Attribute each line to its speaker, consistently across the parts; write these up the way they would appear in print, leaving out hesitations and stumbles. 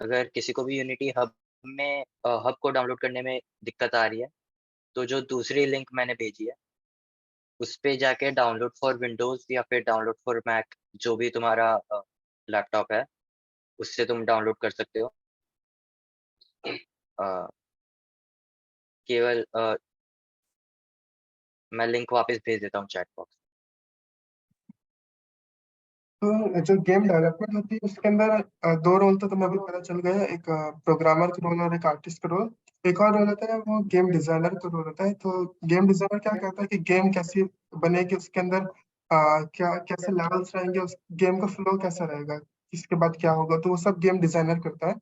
Speaker 1: अगर किसी को भी यूनिटी हब में हब को डाउनलोड करने में दिक्कत आ रही है, तो जो दूसरी लिंक मैंने भेजी है, उस पे जाके डाउनलोड फॉर विंडोज़ या फिर डाउनलोड फॉर मैक जो भी तुम्हारा लैपटॉप है, उससे तुम डाउनलोड कर सकते हो। अ, केवल मैं लिंक वापस भेज देता हूँ चैट बॉक्स।
Speaker 2: तो जो गेम डेवलपमेंट होती है उसके अंदर दो रोल तो तुम्हें अभी पता चल गया, एक प्रोग्रामर का रोल और एक आर्टिस्ट का रोल। एक और रोल होता है, वो गेम डिजाइनर का रोल होता है। तो गेम डिजाइनर क्या करता है कि गेम कैसी बनेगी, उसके अंदर क्या कैसे लेवल्स रहेंगे, उस गेम का फ्लो कैसा रहेगा, इसके बाद क्या होगा, तो वो सब गेम डिजाइनर करता है।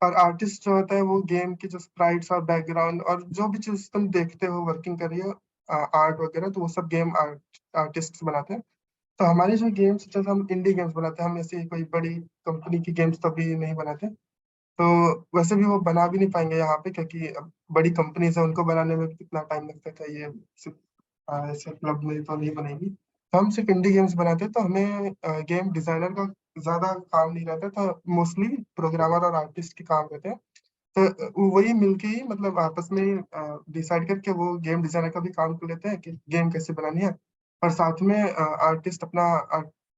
Speaker 2: और आर्टिस्ट जो होता है वो गेम की जो स्प्राइट्स और बैकग्राउंड और जो भी चीज तुम देखते हो वर्किंग कर रही है, आर्ट वगैरह, तो वो सब गेम आर्टिस्ट बनाते हैं। तो हमारे जो गेम्स, जैसे हम इंडी गेम्स बनाते हैं, हम ऐसे कोई बड़ी कंपनी की गेम्स तो अभी नहीं बनाते। तो वैसे भी वो बना भी नहीं पाएंगे यहाँ पे, क्योंकि अब बड़ी कंपनीज है, उनको बनाने में भी कितना टाइम लगता है, ये सिर्फ ऐसे क्लब में तो नहीं बनेगी। तो हम सिर्फ इंडी गेम्स बनाते हैं, तो हमें गेम डिजाइनर का ज्यादा काम नहीं रहता, तो मोस्टली प्रोग्रामर और आर्टिस्ट के काम रहते हैं। तो वही मिलके ही मतलब आपस में डिसाइड करके वो गेम डिजाइनर का भी काम कर लेते हैं कि गेम कैसे बनानी है। और साथ में आर्टिस्ट अपना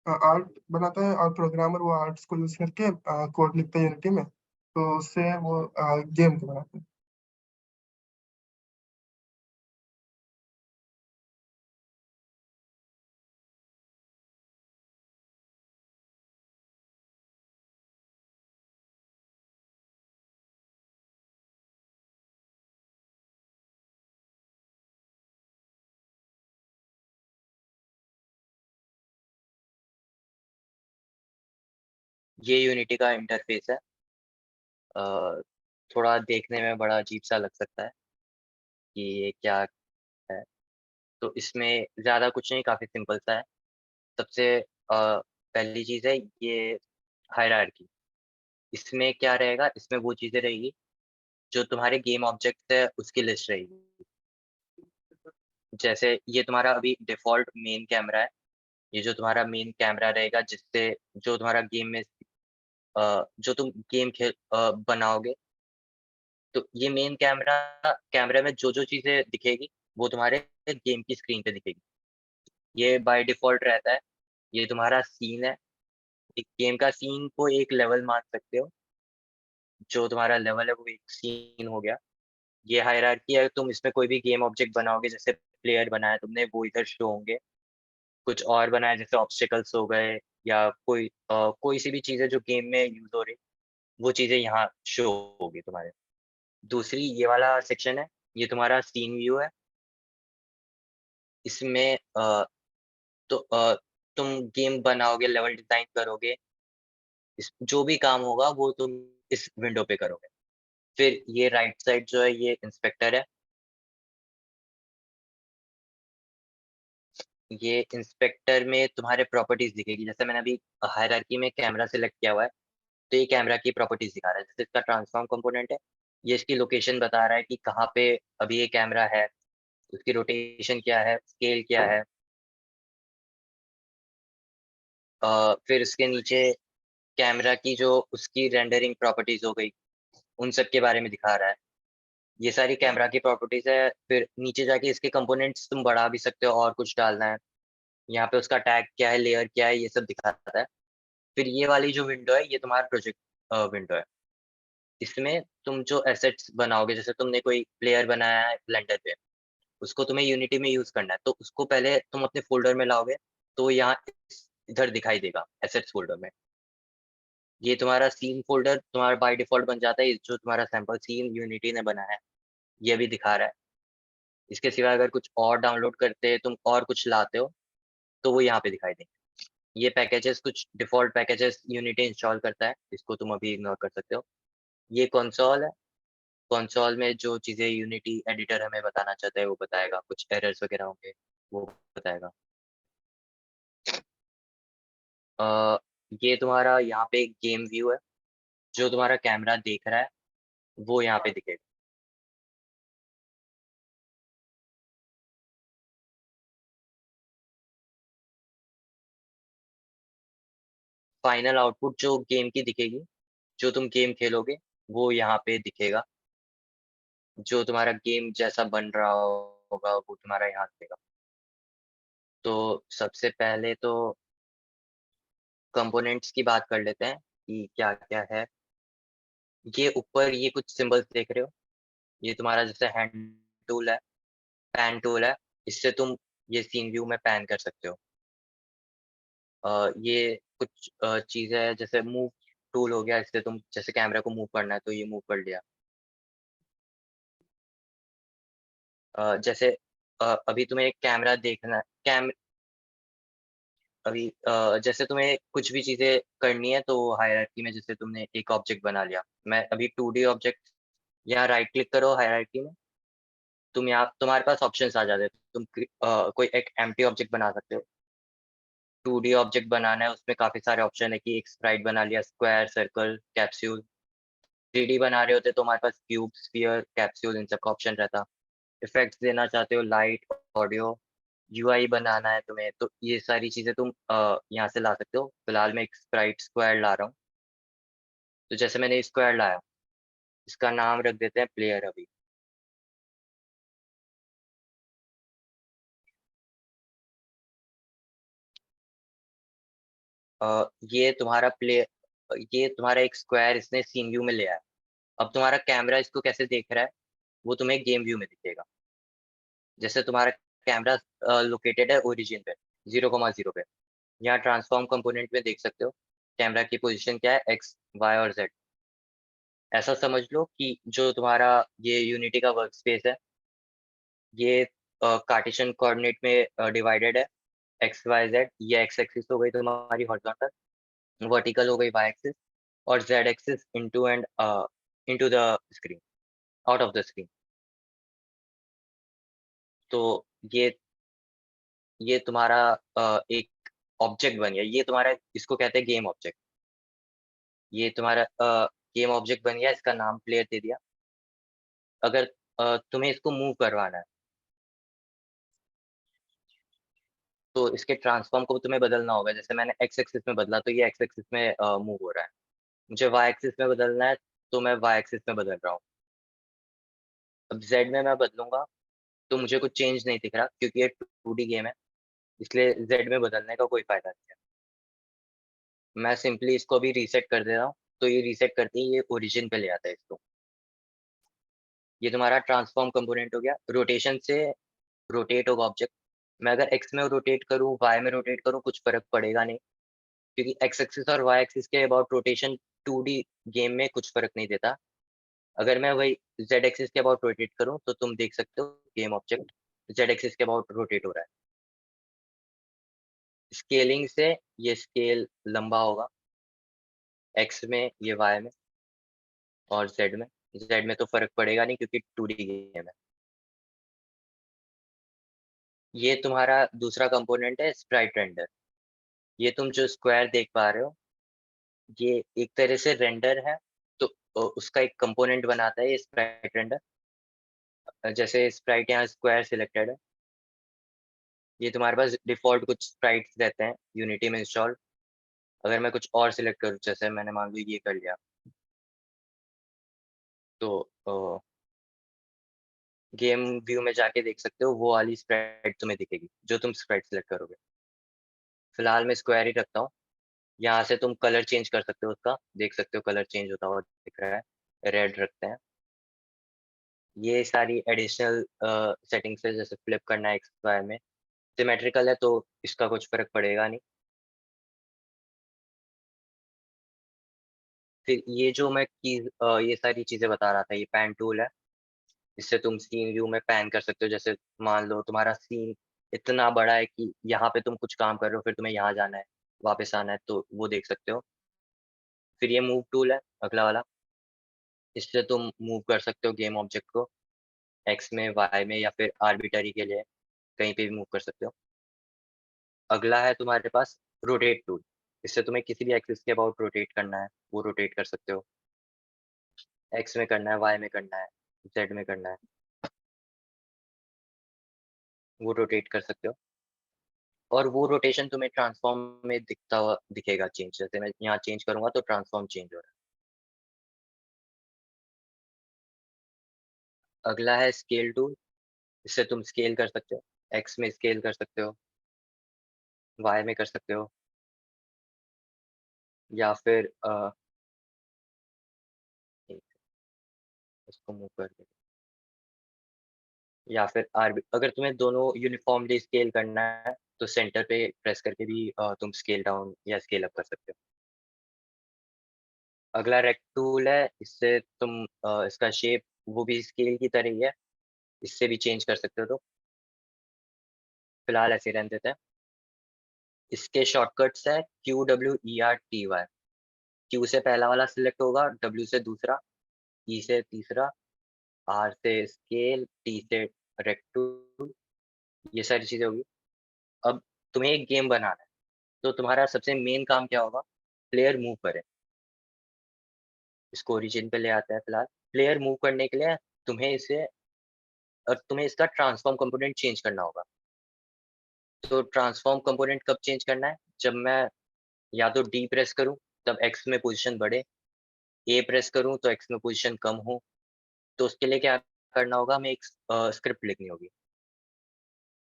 Speaker 2: आर्ट बनाता है, और प्रोग्रामर वो आर्ट्स को यूज करके कोड लिखता है यूनिटी में, तो उससे वो गेम को बनाते हैं।
Speaker 1: ये यूनिटी का इंटरफ़ेस है। अ, थोड़ा देखने में बड़ा अजीब-सा लग सकता है कि ये क्या है। तो इसमें ज़्यादा कुछ नहीं, काफ़ी सिंपल सा है। सबसे पहली चीज़ है ये हायरार्की। इसमें क्या रहेगा, इसमें वो चीज़ें रहेगी जो तुम्हारे गेम ऑब्जेक्ट्स है उसकी लिस्ट रहेगी। जैसे ये तुम्हारा अभी डिफ़ॉल्ट मेन कैमरा है। ये जो तुम्हारा मेन कैमरा रहेगा जिससे जो तुम्हारा गेम में जो तुम गेम बनाओगे, तो ये मेन कैमरे में जो-जो चीज़ें दिखेगी, वो तुम्हारे गेम की स्क्रीन पे दिखेगी। ये बाय डिफ़ॉल्ट रहता है। ये तुम्हारा सीन है। एक गेम का सीन को एक लेवल मान सकते हो। जो तुम्हारा लेवल है वो एक सीन हो गया। ये हायरार्की है, तुम इसमें कोई भी गेम ऑब्जेक्ट बनाओगे, जैसे प्लेयर बनाया तुमने वो इधर शो होंगे। कुछ और बनाया जैसे ऑब्स्टेकल्स हो गए या कोई सी भी चीज़ें जो गेम में यूज़ हो रही, वो चीज़ें यहाँ शो होगी तुम्हारे। दूसरी ये वाला सेक्शन है, ये तुम्हारा सीन व्यू है। इसमें तुम गेम बनाओगे, लेवल डिज़ाइन करोगे, इस जो भी काम होगा वो तुम इस विंडो पे करोगे। फिर ये राइट साइड जो है ये इंस्पेक्टर है। ये इंस्पेक्टर में तुम्हारे प्रॉपर्टीज़ दिखेगी। जैसे मैंने अभी हायरार्की में कैमरा सेलेक्ट किया हुआ है, तो ये कैमरा की प्रॉपर्टीज़ दिखा रहा है। जैसे इसका ट्रांसफॉर्म कंपोनेंट है, ये इसकी लोकेशन बता रहा है कि कहाँ पे अभी ये कैमरा है, उसकी रोटेशन क्या है, स्केल क्या है। फिर उसके नीचे कैमरा की जो उसकी रेंडरिंग प्रॉपर्टीज़ हो गई, उन सब के बारे में दिखा रहा है। ये सारी कैमरा की प्रॉपर्टीज़ है। फिर नीचे जाके इसके कंपोनेंट्स तुम बढ़ा भी सकते हो और कुछ डालना है। यहाँ पे उसका टैग क्या है, लेयर क्या है, ये सब दिखाता है। फिर ये वाली जो विंडो है, ये तुम्हारा प्रोजेक्ट विंडो है। इसमें तुम जो एसेट्स बनाओगे, जैसे तुमने कोई प्लेयर बनाया है ब्लेंडर पे, उसको तुम्हें यूनिटी में यूज़ करना है, तो उसको पहले तुम अपने फ़ोल्डर में लाओगे, तो यहाँ इधर दिखाई देगा एसेट्स फ़ोल्डर में। ये तुम्हारा सीन फ़ोल्डर तुम्हारा बाय डिफ़ॉल्ट बन जाता है, ये जो तुम्हारा सैंपल सीन यूनिटी ने बनाया है, ये भी दिखा रहा है। इसके सिवा अगर कुछ और डाउनलोड करते, तुम और कुछ लाते हो, तो वो यहाँ पे दिखाई देंगे। ये पैकेजेज़ कुछ डिफ़ॉल्ट पैकेजेज़ यूनिटी इंस्टॉल करता है, इसको तुम अभी इग्नोर कर सकते हो। ये कंसोल है, कंसोल में जो चीज़ें यूनिटी एडिटर हमें बताना चाहता है, वो बताएगा, कुछ एरर्स वगैरह होंगे, वो बताएगा। अ, ये तुम्हारा यहाँ पे एक गेम व्यू है, जो तुम्हारा कैमरा देख रहा है, वो यहाँ पे दिखेगा। फाइनल आउटपुट जो गेम की दिखेगी, जो तुम गेम खेलोगे वो यहाँ पे दिखेगा। जो तुम्हारा गेम जैसा बन रहा होगा वो तुम्हारा यहाँ दिखेगा। तो सबसे पहले तो कंपोनेंट्स की बात कर लेते हैं कि क्या-क्या है। ये ऊपर ये कुछ सिंबल्स देख रहे हो? ये तुम्हारा जैसे हैंड टूल है, पैन टूल है, इससे तुम ये सीन व्यू में पैन कर सकते हो। ये कुछ चीज़ें हैं जैसे मूव टूल हो गया, इससे तुम जैसे कैमरा को मूव करना है तो ये मूव कर लिया। जैसे अभी तुम्हें एक कैमरा देखना है अभी जैसे तुम्हें कुछ भी चीज़ें करनी है तो हायरार्की में जैसे तुमने एक ऑब्जेक्ट बना लिया। मैं अभी 2D ऑब्जेक्ट यहाँ राइट क्लिक करो हायरार्की में, तुम यहाँ तुम्हारे पास ऑप्शंस आ जाते हैं। तुम कोई एक एम्प्टी ऑब्जेक्ट बना सकते हो। 2D ऑब्जेक्ट बनाना है उसमें काफ़ी सारे ऑप्शन है कि एक स्प्राइट बना लिया, स्क्वायर, सर्कल, कैप्सूल। 3D बना रहे होते तो हमारे पास क्यूब, स्फीयर, कैप्सूल इन सब का ऑप्शन रहता। इफ़ेक्ट्स देना चाहते हो लाइट, ऑडियो, यूआई बनाना है तुम्हें तो ये सारी चीज़ें तुम यहाँ से ला सकते हो। फिलहाल मैं एक स्प्राइट स्क्वायर ला रहा हूँ। तो जैसे मैंने स्क्वायर लाया, इसका नाम रख देते हैं प्लेयर अभी। ये तुम्हारा ये तुम्हारा एक स्क्वायर इसने सीन व्यू में ले आया। अब तुम्हारा कैमरा इसको कैसे देख रहा है, वो तुम्हें गेम व्यू में दिखेगा। जैसे तुम्हारा कैमरा लोकेटेड है ओरिजिन पे, 0,0 पे। यहाँ ट्रांसफॉर्म कंपोनेंट में देख सकते हो, कैमरा की पोज़ीशन क्या है एक्स, वाई और ज़ेड। ऐसा समझ लो कि जो तुम्हारा ये यूनिटी का वर्कस्पेस है, ये कार्टेशियन कोऑर्डिनेट में डिवाइडेड है, एक्स, वाई, ज़ेड। ये एक्स एक्सिस हो गई तुम्हारी हॉरिज़ॉन्टल, वर्टिकल हो गई वाई एक्सिस और Z axis into the screen, out of the screen. तो ये ये तुम्हारा एक ऑब्जेक्ट बन गया। ये तुम्हारा इसको कहते हैं गेम ऑब्जेक्ट। ये तुम्हारा गेम ऑब्जेक्ट बन गया, इसका नाम प्लेयर दे दिया। अगर तुम्हें इसको मूव करवाना है, तो इसके ट्रांसफ़ॉर्म को तुम्हें बदलना होगा। जैसे मैंने एक्स एक्सिस में बदला, तो ये एक्स एक्सिस में मूव हो रहा है। मुझे वाई एक्सिस में बदलना है, तो मैं वाई एक्सिस में बदल रहा हूँ। अब ज़ेड में मैं बदलूँगा, तो मुझे कुछ चेंज नहीं दिख रहा क्योंकि ये 2D गेम है, इसलिए ज़ेड में बदलने का कोई फ़ायदा नहीं है। मैं सिंपली इसको अभी रीसेट कर दे रहा हूँ, तो ये रीसेट करते ही ये ओरिजिन पे ले आता है इसको। ये तुम्हारा ट्रांसफ़ॉर्म कंपोनेंट हो गया। रोटेशन से रोटेट होगा ऑब्जेक्ट। मैं अगर एक्स में रोटेट करूँ, वाई में रोटेट करूँ, कुछ फ़र्क पड़ेगा नहीं क्योंकि एक्स एक्सिस और वाई एक्सिस के अबाउट रोटेशन 2D गेम में कुछ फ़र्क नहीं देता। अगर मैं वही ज़ेड एक्सिस के अबाउट रोटेट करूँ, तो तुम देख सकते हो गेम ऑब्जेक्ट ज़ेड एक्सिस के अबाउट रोटेट हो रहा है। स्केलिंग से ये स्केल लंबा होगा, एक्स में, ये वाई में और ज़ेड में। ज़ेड में तो फ़र्क पड़ेगा नहीं क्योंकि 2D गेम है। ये तुम्हारा दूसरा कंपोनेंट है स्प्राइट रेंडर। ये तुम जो स्क्वायर देख पा रहे हो, ये एक तरह से रेंडर है, तो उसका एक कंपोनेंट बनाता है ये स्प्राइट रेंडर। जैसे स्प्राइट यहाँ स्क्वायर सिलेक्टेड है, ये तुम्हारे पास डिफ़ॉल्ट कुछ स्प्राइट्स रहते हैं यूनिटी में इंस्टॉल्ड। अगर मैं कुछ और सिलेक्ट करूँ, जैसे मैंने मान लो ये कर लिया, तो गेम व्यू में जाके देख सकते हो वो वाली स्प्राइट तुम्हें दिखेगी, जो तुम स्प्राइट सिलेक्ट करोगे। फिलहाल मैं स्क्वायर ही रखता हूँ। यहाँ से तुम कलर चेंज कर सकते हो उसका, देख सकते हो कलर चेंज होता हुआ दिख रहा है। रेड रखते हैं। ये सारी एडिशनल सेटिंग्स है, जैसे फ्लिप करना है एक्स वाई में। सिमेट्रिकल है तो इसका कुछ फ़र्क पड़ेगा नहीं। फिर ये जो मैं ये सारी चीज़ें बता रहा था, ये पैन टूल है। इससे तुम सीन व्यू में पैन कर सकते हो। जैसे मान लो तुम्हारा सीन इतना बड़ा है कि यहाँ पे तुम कुछ काम कर रहे हो, फिर तुम्हें यहाँ जाना है, वापस आना है, तो वो देख सकते हो। फिर ये मूव टूल है, अगला वाला। इससे तुम मूव कर सकते हो गेम ऑब्जेक्ट को एक्स में, वाई में या फिर आर्बिट्ररी के लिए कहीं पे भी मूव कर सकते हो। अगला है तुम्हारे पास रोटेट टूल। इससे तुम्हें किसी भी एक्सिस के अबाउट रोटेट करना है, वो रोटेट कर सकते हो। एक्स में करना है, वाई में करना है, ज़ेड में करना है, वो रोटेट कर सकते हो। और वो रोटेशन तुम्हें ट्रांसफ़ॉर्म में दिखता हुआ दिखेगा चेंज। जैसे मैं यहाँ चेंज करूँगा तो ट्रांसफ़ॉर्म चेंज हो रहा है। अगला है स्केल टूल। इससे तुम स्केल कर सकते हो, एक्स में स्केल कर सकते हो, वाई में कर सकते हो, या फिर इसको मूव कर दो, या फिर आरबी। अगर तुम्हें दोनों यूनिफॉर्मली स्केल करना है तो सेंटर पे प्रेस करके भी तुम स्केल डाउन या स्केल अप कर सकते हो। अगला रेक्ट टूल है। इससे तुम इसका शेप वो भी स्केल की तरह ही है, इससे भी चेंज कर सकते हो। तो फिलहाल ऐसे रहने देते हैं। इसके शॉर्टकट्स है QWERTY। क्यू से पहला वाला सिलेक्ट होगा, डब्ल्यू से दूसरा, ई से तीसरा, आर से स्केल, टी से रेक्टूल। ये सारी चीजें होगी। अब तुम्हें एक गेम बनाना है, तो तुम्हारा सबसे मेन काम क्या होगा? प्लेयर मूव करे। इसको ओरिजिन पे ले आता है। फिलहाल प्लेयर मूव करने के लिए तुम्हें इसे और तुम्हें इसका ट्रांसफॉर्म कंपोनेंट चेंज करना होगा। तो ट्रांसफॉर्म कंपोनेंट कब चेंज करना है? जब मैं या तो डी प्रेस करूं तब एक्स में पोजीशन बढ़े, ए प्रेस करूं तो एक्स में पोजीशन कम हो। तो उसके लिए क्या करना होगा? हमें एक स्क्रिप्ट लिखनी होगी।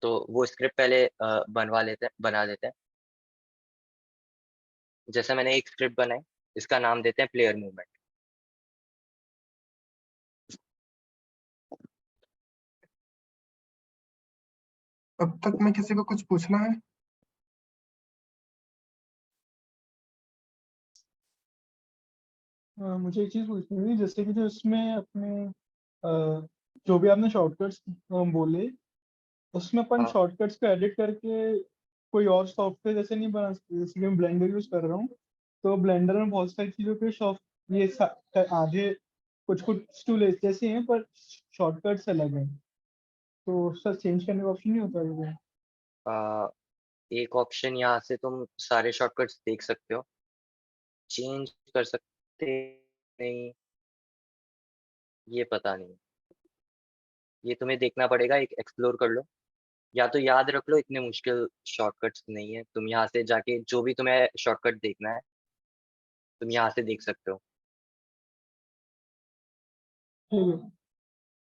Speaker 1: तो वो स्क्रिप्ट पहले बना लेते हैं। जैसे मैंने एक स्क्रिप्ट बनाई, इसका नाम देते हैं प्लेयर मूवमेंट।
Speaker 2: अब तक में किसी को कुछ पूछना है?
Speaker 3: मुझे एक चीज़ पूछनी थी, जैसे कि जो इसमें अपने जो भी आपने शॉर्टकट्स बोले, उसमें अपन
Speaker 1: हाँ।
Speaker 3: शॉर्टकट्स को एडिट करके कोई और सॉफ्टवेयर जैसे नहीं बना सकते? जैसे कि मैं ब्लेंडर यूज कर रहा हूँ, तो ब्लेंडर में बहुत सारी चीज़ों के आधे कुछ कुछ टूल जैसे हैं, पर शॉर्टकट्स अलग हैं। तो उसका चेंज करने का ऑप्शन नहीं होता है?
Speaker 1: अ, एक ऑप्शन यहाँ से तुम सारे शॉर्टकट्स देख सकते हो, चेंज कर सकते नहीं, ये पता नहीं। ये तुम्हें देखना पड़ेगा, एक एक्सप्लोर कर लो, या तो याद रख लो। इतने मुश्किल शॉर्टकट्स नहीं है। तुम यहाँ से जाके जो भी तुम्हें शॉर्टकट देखना है, तुम यहाँ से देख सकते हो।
Speaker 3: ठीक है।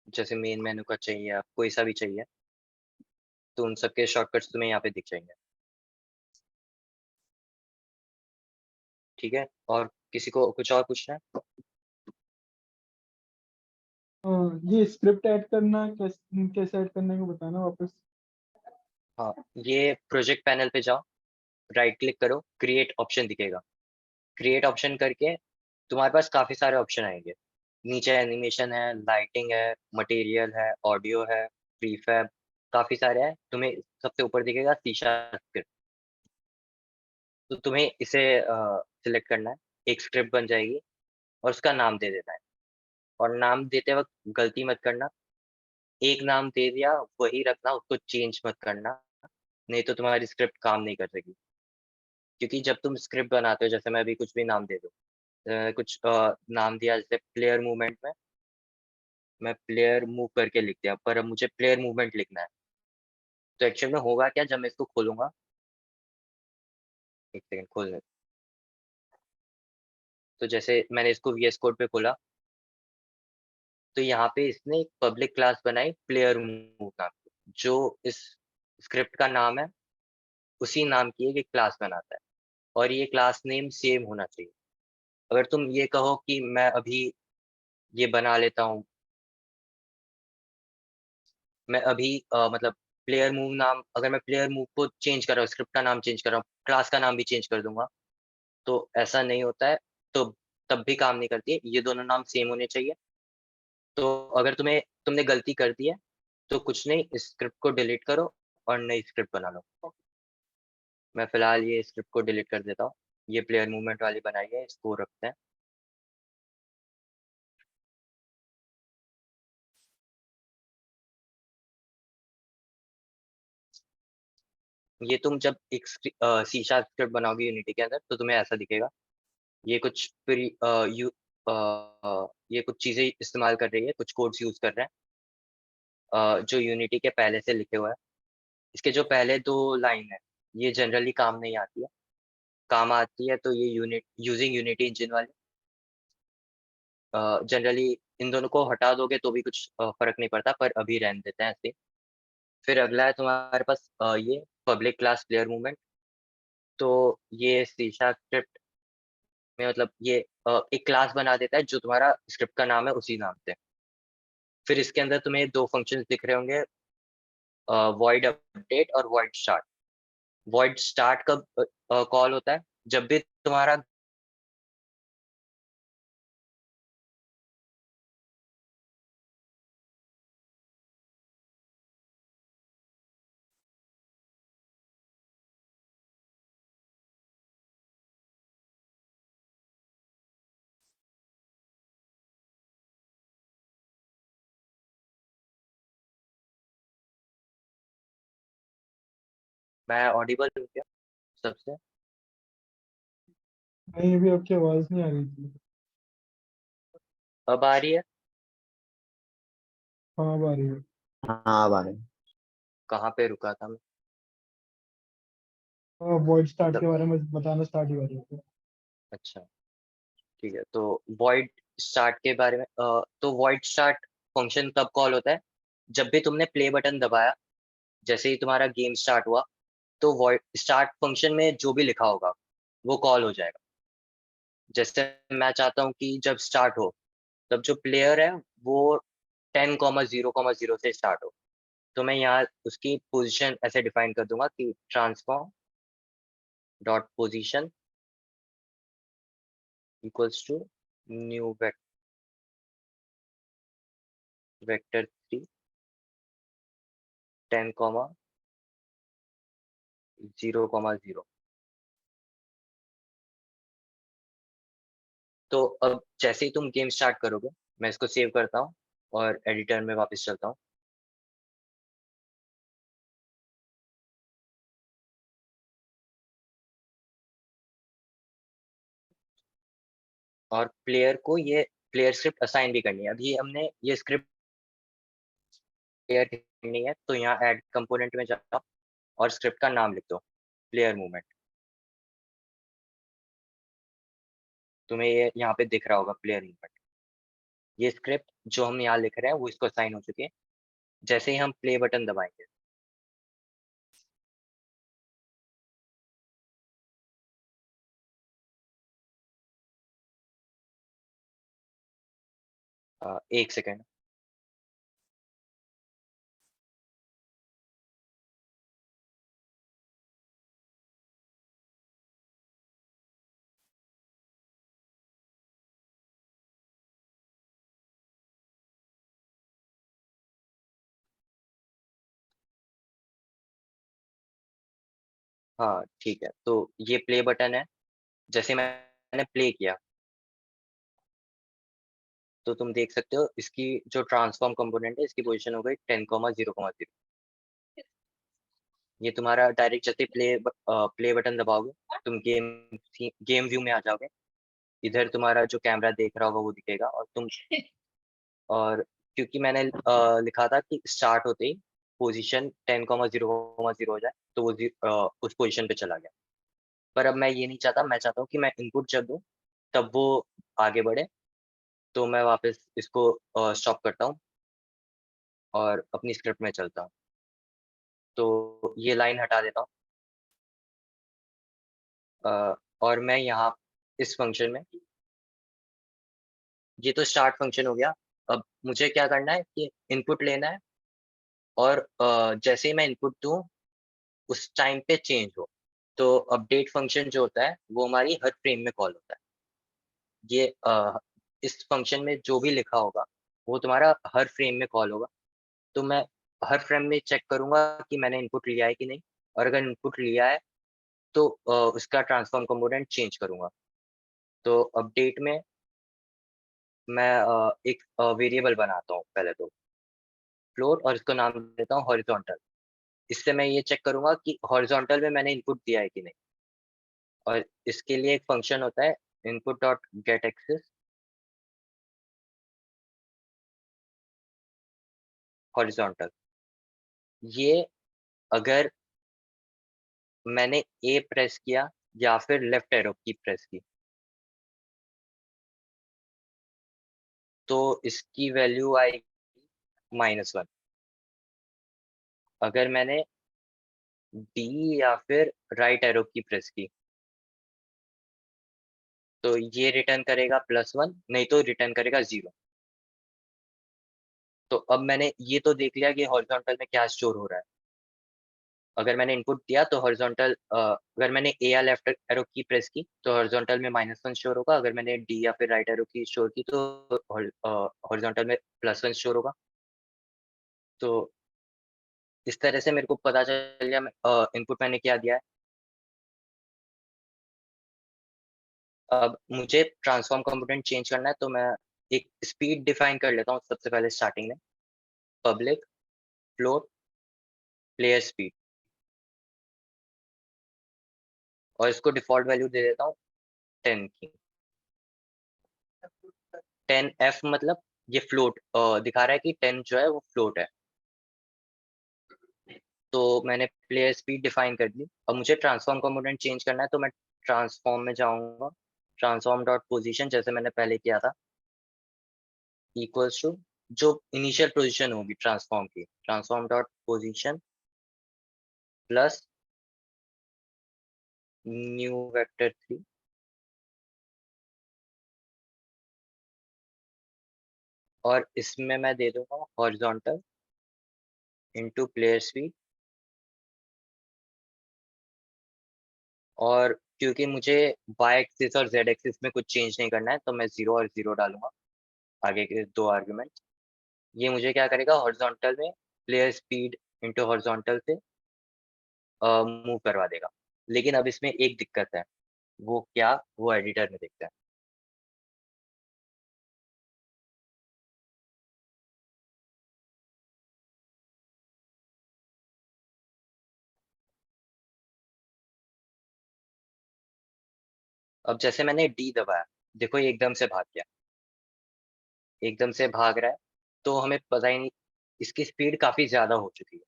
Speaker 1: जैसे मेन मेनू का चाहिए, आप कोई सा भी चाहिए, तो उन सबके शॉर्टकट्स तुम्हें यहाँ पे दिख जाएंगे। ठीक है, और किसी को कुछ और पूछना है?
Speaker 3: ये स्क्रिप्ट ऐड करना कैसे ऐड करने को बताना वापस।
Speaker 1: हाँ, ये प्रोजेक्ट पैनल पे जाओ, राइट क्लिक करो, क्रिएट ऑप्शन दिखेगा। क्रिएट ऑप्शन करके तुम्हारे पास काफी सारे ऑप्शन आएंगे। नीचे एनिमेशन है, लाइटिंग है, मटेरियल है, ऑडियो है, प्रीफैब, काफी सारे हैं। तुम्हें सबसे ऊपर दिखेगा शीशा स्क्रिप्ट। तो तुम्हें इसे सिलेक्ट करना है, एक स्क्रिप्ट बन जाएगी, और उसका नाम दे देना है। और नाम देते वक्त गलती मत करना, एक नाम दे दिया वही रखना, उसको चेंज मत करना, नहीं तो तुम्हारी स्क्रिप्ट काम नहीं कर सकेगी। क्योंकि जब तुम स्क्रिप्ट बनाते हो, जैसे मैं अभी कुछ भी नाम दे दूँ, कुछ नाम दिया जैसे प्लेयर मूवमेंट में, मैं प्लेयर मूव करके लिख दिया, पर अब मुझे प्लेयर मूवमेंट लिखना है। तो एक्चुअल में होगा क्या, जब मैं इसको खोलूंगा, एक सेकंड खोलने। तो जैसे मैंने इसको VS कोड पे खोला, तो यहाँ पे इसने एक पब्लिक क्लास बनाई प्लेयर मूव नाम की, जो इस स्क्रिप्ट का नाम है, उसी नाम की एक क्लास बनाता है। और ये क्लास नेम सेम होना चाहिए। अगर तुम ये कहो कि मैं अभी ये बना लेता हूँ, मैं अभी मतलब प्लेयर मूव नाम, अगर मैं प्लेयर मूव को चेंज कर रहा हूँ, स्क्रिप्ट का नाम चेंज कर रहा हूँ, क्लास का नाम भी चेंज कर दूंगा, तो ऐसा नहीं होता है। तो तब भी काम नहीं करती है, ये दोनों नाम सेम होने चाहिए। तो अगर तुमने गलती कर दी है, तो कुछ नहीं, इस स्क्रिप्ट को डिलीट करो और नई स्क्रिप्ट बना लो। मैं फिलहाल ये स्क्रिप्ट को डिलीट कर देता हूँ। ये प्लेयर मूवमेंट वाली बनाई है, इसको रखते हैं। ये तुम जब एक शीशा स्क्रिप्ट बनाओगे यूनिटी के अंदर, तो तुम्हें ऐसा दिखेगा। ये कुछ प्री यू ये कुछ चीजें इस्तेमाल कर रही है, कुछ कोड्स यूज कर रहे हैं, जो यूनिटी के पहले से लिखे हुए हैं। इसके जो पहले दो लाइन है, ये जनरली काम नहीं आती है। काम आती है तो ये यूनिट यूजिंग यूनिटी इंजन वाली। जनरली इन दोनों को हटा दोगे तो भी कुछ फ़र्क नहीं पड़ता, पर अभी रहने देते हैं ऐसे। फिर अगला है तुम्हारे पास ये पब्लिक क्लास प्लेयर मूवमेंट। तो ये सी शार्प स्क्रिप्ट में मतलब ये एक क्लास बना देता है जो तुम्हारा स्क्रिप्ट का नाम है उसी नाम से। फिर इसके अंदर तुम्हें 2 फंक्शंस दिख रहे होंगे, वॉइड अपडेट और वॉइड स्टार्ट। वॉइड स्टार्ट कब कॉल होता है? जब भी तुम्हारा मैं ऑडिबल हूँ क्या सबसे?
Speaker 3: नहीं, अभी आपकी आवाज नहीं आ रही थी।
Speaker 1: अब आ रही है?
Speaker 3: हाँ, अब आ रही है।
Speaker 4: हाँ बारे
Speaker 1: कहाँ पे रुका था मैं?
Speaker 3: हाँ, वॉइड स्टार्ट
Speaker 1: मतलब
Speaker 3: के बारे में बताना स्टार्ट ही कर रहे थे।
Speaker 1: अच्छा, ठीक है। तो वॉइड स्टार्ट के बारे में तो वॉइड स्टार्ट फंक्शन कब कॉल होता है? जब भी तुमने प्ले बटन दबाया, जैसे ही तुम्हारा गेम स्टार्ट हुआ, तो वॉइड स्टार्ट फंक्शन में जो भी लिखा होगा, वो कॉल हो जाएगा। जैसे मैं चाहता हूँ कि जब स्टार्ट हो, तब जो प्लेयर है वो 10,0,0 से स्टार्ट हो। तो मैं यहाँ उसकी पोजीशन ऐसे डिफाइन कर दूंगा कि transform dot position equals to new vector 3 10,0,0। तो अब जैसे ही तुम गेम स्टार्ट करोगे, मैं इसको सेव करता हूँ और एडिटर में वापस चलता हूँ। और प्लेयर को ये प्लेयर स्क्रिप्ट असाइन भी करनी है। अभी हमने ये स्क्रिप्ट प्लेयर करनी है, तो यहाँ ऐड कंपोनेंट में जाओ और स्क्रिप्ट का नाम लिख दो, प्लेयर मूवमेंट। तुम्हें ये यहाँ पे दिख रहा होगा प्लेयर मूवमेंट। ये स्क्रिप्ट जो हम यहाँ लिख रहे हैं वो इसको असाइन हो चुकी है। जैसे ही हम प्ले बटन दबाएंगे, एक सेकेंड। हाँ ठीक है, तो ये प्ले बटन है। जैसे मैंने प्ले किया, तो तुम देख सकते हो इसकी जो ट्रांसफॉर्म कंपोनेंट है, इसकी पोजीशन हो गई 10,0,0,0। ये तुम्हारा डायरेक्ट जैसे प्ले बटन दबाओगे, तुम गेम व्यू में आ जाओगे। इधर तुम्हारा जो कैमरा देख रहा होगा वो दिखेगा, और तुम और क्योंकि मैंने लिखा था कि स्टार्ट होते ही पोजीशन 10,0,0,0 हो जाए, तो वो उस पोजीशन पे चला गया। पर अब मैं ये नहीं चाहता, मैं चाहता हूँ कि मैं इनपुट जब दूँ तब वो आगे बढ़े। तो मैं वापस इसको स्टॉप करता हूँ और अपनी स्क्रिप्ट में चलता हूँ। तो ये लाइन हटा देता हूँ, और मैं यहाँ इस फंक्शन में, ये तो स्टार्ट फंक्शन हो गया। अब मुझे क्या करना है कि इनपुट लेना है, और जैसे ही मैं इनपुट दूँ उस टाइम पे चेंज हो। तो अपडेट फंक्शन जो होता है वो हमारी हर फ्रेम में कॉल होता है। ये इस फंक्शन में जो भी लिखा होगा वो तुम्हारा हर फ्रेम में कॉल होगा। तो मैं हर फ्रेम में चेक करूंगा कि मैंने इनपुट लिया है कि नहीं, और अगर इनपुट लिया है तो उसका ट्रांसफॉर्म कंपोनेंट चेंज करूंगा। तो अपडेट में मैं एक वेरिएबल बनाता हूँ पहले तो, फ्लोट, और इसको नाम देता हूँ हॉरिजॉन्टल। इससे मैं ये चेक करूंगा कि हॉरिजॉन्टल में मैंने इनपुट दिया है कि नहीं। और इसके लिए एक फंक्शन होता है input dot get axis horizontal. ये अगर मैंने ए प्रेस किया या फिर लेफ्ट एरो की प्रेस की, तो इसकी वैल्यू आएगी -1। अगर मैंने डी या फिर राइट एरो की प्रेस की तो ये रिटर्न करेगा +1, नहीं तो रिटर्न करेगा 0। तो अब मैंने ये तो देख लिया कि हॉरिजॉन्टल में क्या स्टोर हो रहा है। अगर मैंने इनपुट दिया तो हॉरिजॉन्टल अगर मैंने ए या लेफ्ट एरो की प्रेस की तो हॉरिजॉन्टल में -1 स्टोर होगा। अगर मैंने डी या फिर राइट एरो की स्टोर की तो हॉरिजॉन्टल में +1 स्टोर होगा। तो इस तरह से मेरे को पता चल गया इनपुट मैंने क्या दिया है। अब मुझे ट्रांसफॉर्म कंपोनेंट चेंज करना है तो मैं एक स्पीड डिफाइन कर लेता हूँ सबसे पहले स्टार्टिंग में, पब्लिक फ्लोट प्लेयर स्पीड, और इसको डिफ़ॉल्ट वैल्यू दे देता हूँ 10 की। 10f मतलब ये फ्लोट दिखा रहा है कि 10 जो है वो फ्लोट है। तो मैंने प्लेयर स्पीड डिफाइन कर दी। अब मुझे ट्रांसफॉर्म कंपोनेंट चेंज करना है तो मैं ट्रांसफॉर्म में जाऊँगा, ट्रांसफॉर्म डॉट पोजीशन जैसे मैंने पहले किया था, इक्वल्स टू जो इनिशियल पोजीशन होगी ट्रांसफॉर्म की, transform dot position plus new vector 3 और इसमें मैं दे दूंगा हॉरिजॉन्टल इनटू प्लेयर स्पीड। और क्योंकि मुझे y एक्सिस और z एक्सिस में कुछ चेंज नहीं करना है तो मैं 0 और 0 डालूंगा आगे के 2 आर्गुमेंट। ये मुझे क्या करेगा, हॉरिजॉन्टल में प्लेयर स्पीड इनटू हॉरिजॉन्टल से मूव करवा देगा। लेकिन अब इसमें एक दिक्कत है, वो क्या, वो एडिटर में देखते हैं। अब जैसे मैंने डी दबाया, देखो ये एकदम से भाग गया, एकदम से भाग रहा है, तो हमें पता ही नहीं, इसकी स्पीड काफी ज्यादा हो चुकी है।